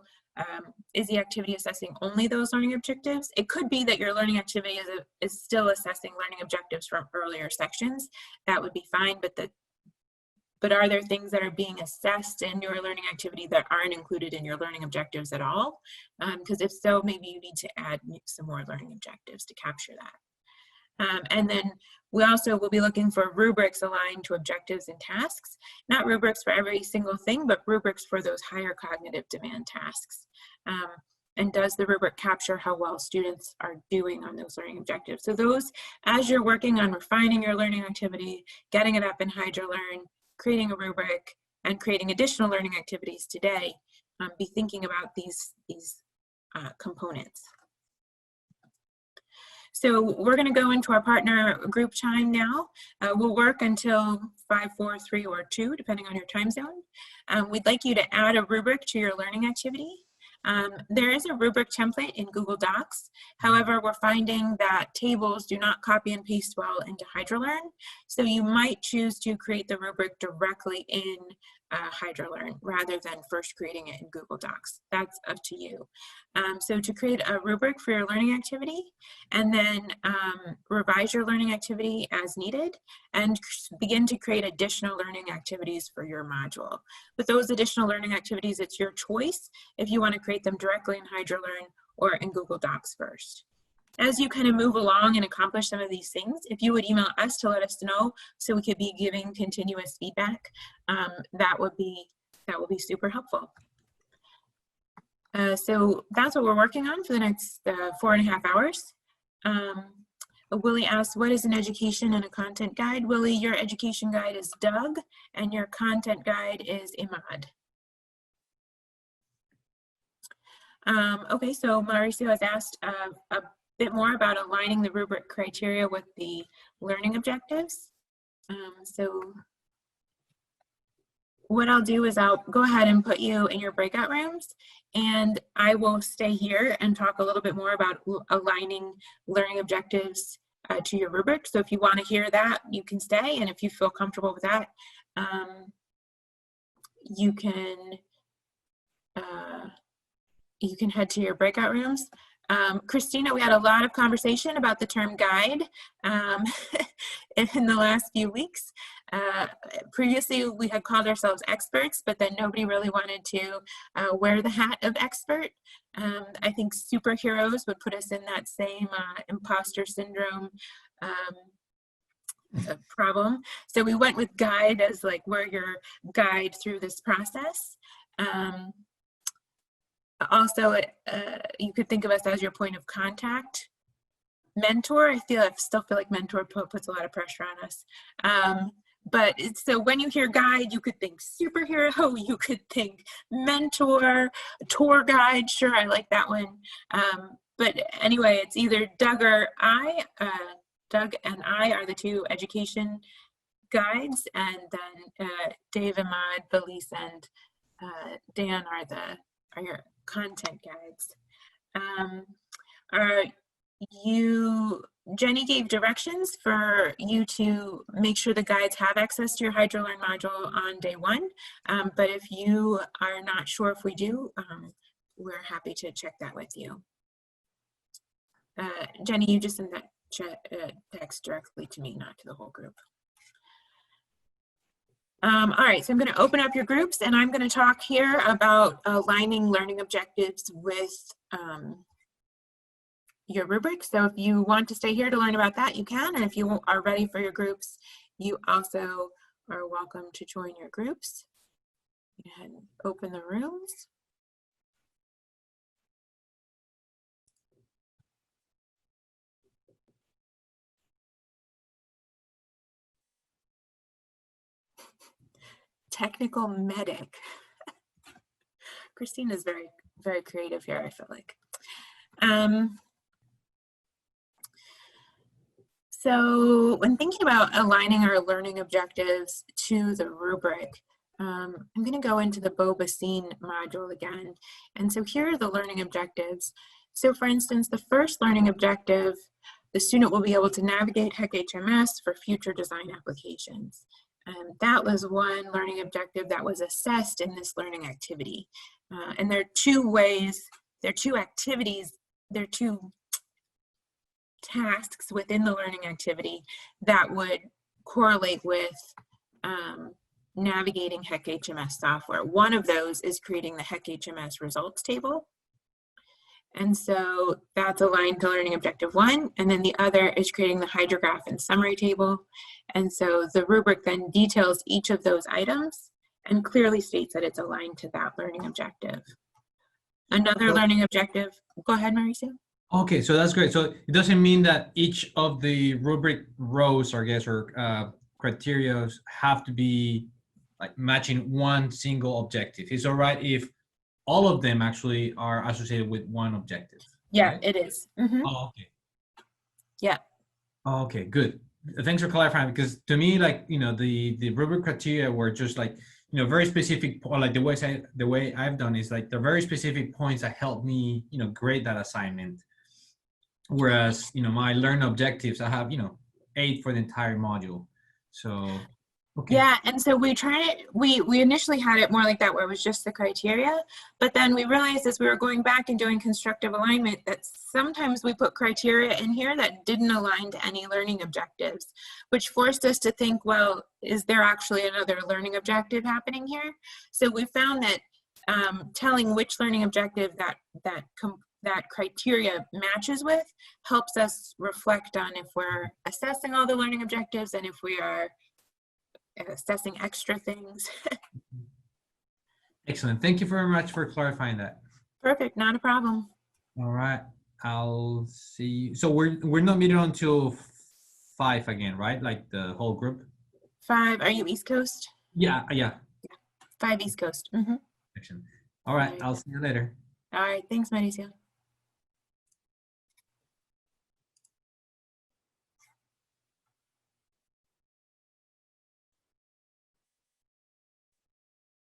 is the activity assessing only those learning objectives? It could be that your learning activity is still assessing learning objectives from earlier sections. That would be fine, but are there things that are being assessed in your learning activity that aren't included in your learning objectives at all? Because if so, maybe you need to add some more learning objectives to capture that. And then we also will be looking for rubrics aligned to objectives and tasks, not rubrics for every single thing, but rubrics for those higher cognitive demand tasks. And does the rubric capture how well students are doing on those learning objectives? So those, as you're working on refining your learning activity, getting it up in HydroLearn, creating a rubric, and creating additional learning activities today, be thinking about these components. So we're going to go into our partner group time now. We'll work until 5, 4, 3, or 2, depending on your time zone. We'd like you to add a rubric to your learning activity. There is a rubric template in Google Docs. However, we're finding that tables do not copy and paste well into HydroLearn. So you might choose to create the rubric directly in HydroLearn rather than first creating it in Google Docs. That's up to you. So to create a rubric for your learning activity and then revise your learning activity as needed and begin to create additional learning activities for your module. With those additional learning activities, it's your choice if you want to create them directly in HydroLearn or in Google Docs first. As you kind of move along and accomplish some of these things, if you would email us to let us know so we could be giving continuous feedback, that would be super helpful. So that's what we're working on for the next 4.5 hours. Willie asked, what is an education and a content guide? Willie, your education guide is Doug, and your content guide is Imad. Okay, so Mauricio has asked a bit more about aligning the rubric criteria with the learning objectives. So what I'll do is I'll go ahead and put you in your breakout rooms, and I will stay here and talk a little bit more about aligning learning objectives to your rubric. So if you want to hear that, you can stay, and if you feel comfortable with that, you can head to your breakout rooms. Christina, we had a lot of conversation about the term guide in the last few weeks. Previously, we had called ourselves experts, but then nobody really wanted to wear the hat of expert. I think superheroes would put us in that same imposter syndrome a problem. So we went with guide as like we're your guide through this process. Also, you could think of us as your point of contact. Mentor, I still feel like mentor puts a lot of pressure on us. But so when you hear guide, you could think superhero, you could think mentor, tour guide. Sure, I like that one. But anyway, it's either Doug or I. Doug and I are the two education guides, and then Dave, Ahmad, Felice, and Dan are your content guides. Jenny gave directions for you to make sure the guides have access to your HydroLearn module on day 1. But if you are not sure if we do, we're happy to check that with you. Jenny, you just sent that text directly to me, not to the whole group. All right, so I'm going to open up your groups, and I'm going to talk here about aligning learning objectives with your rubric. So if you want to stay here to learn about that, you can. And if you are ready for your groups, you also are welcome to join your groups. Go ahead and open the rooms. Technical medic. Christine is very, very creative here, I feel like. So when thinking about aligning our learning objectives to the rubric, I'm going to go into the Boba-Scene module again. And so here are the learning objectives. So for instance, the first learning objective, the student will be able to navigate HEC-HMS for future design applications. That was one learning objective that was assessed in this learning activity. And there are two ways, there are two activities, there are two tasks within the learning activity that would correlate with navigating HEC-HMS software. One of those is creating the HEC-HMS results table. And so that's aligned to learning objective 1. And then the other is creating the hydrograph and summary table. And so the rubric then details each of those items and clearly states that it's aligned to that learning objective. Another learning objective, go ahead, Mauricio. Okay, so that's great. So it doesn't mean that each of the rubric rows, I guess, or criteria have to be like matching one single objective. It's all right if all of them actually are associated with one objective. Yeah, right? it is. Mm-hmm. Oh, okay. Yeah. Oh, okay, good. Thanks for clarifying, because to me, like, you know, the rubric criteria were just like, you know, very specific, or like the way I've done is like the very specific points that help me, you know, grade that assignment. Whereas, you know, my learn objectives, I have, you know, 8 for the entire module. So, okay. Yeah, and so we initially had it more like that, where it was just the criteria, but then we realized as we were going back and doing constructive alignment that sometimes we put criteria in here that didn't align to any learning objectives, which forced us to think, well, is there actually another learning objective happening here? So we found that telling which learning objective that criteria matches with helps us reflect on if we're assessing all the learning objectives and if we are assessing extra things. Excellent. Thank you very much for clarifying that. Perfect, not a problem. All right, I'll see you. So we're not meeting until 5 again, right? Like the whole group? 5, are you East Coast? Yeah. 5 East Coast. Mm-hmm. Excellent. All right, I'll see you later. All right, thanks, Mauricio.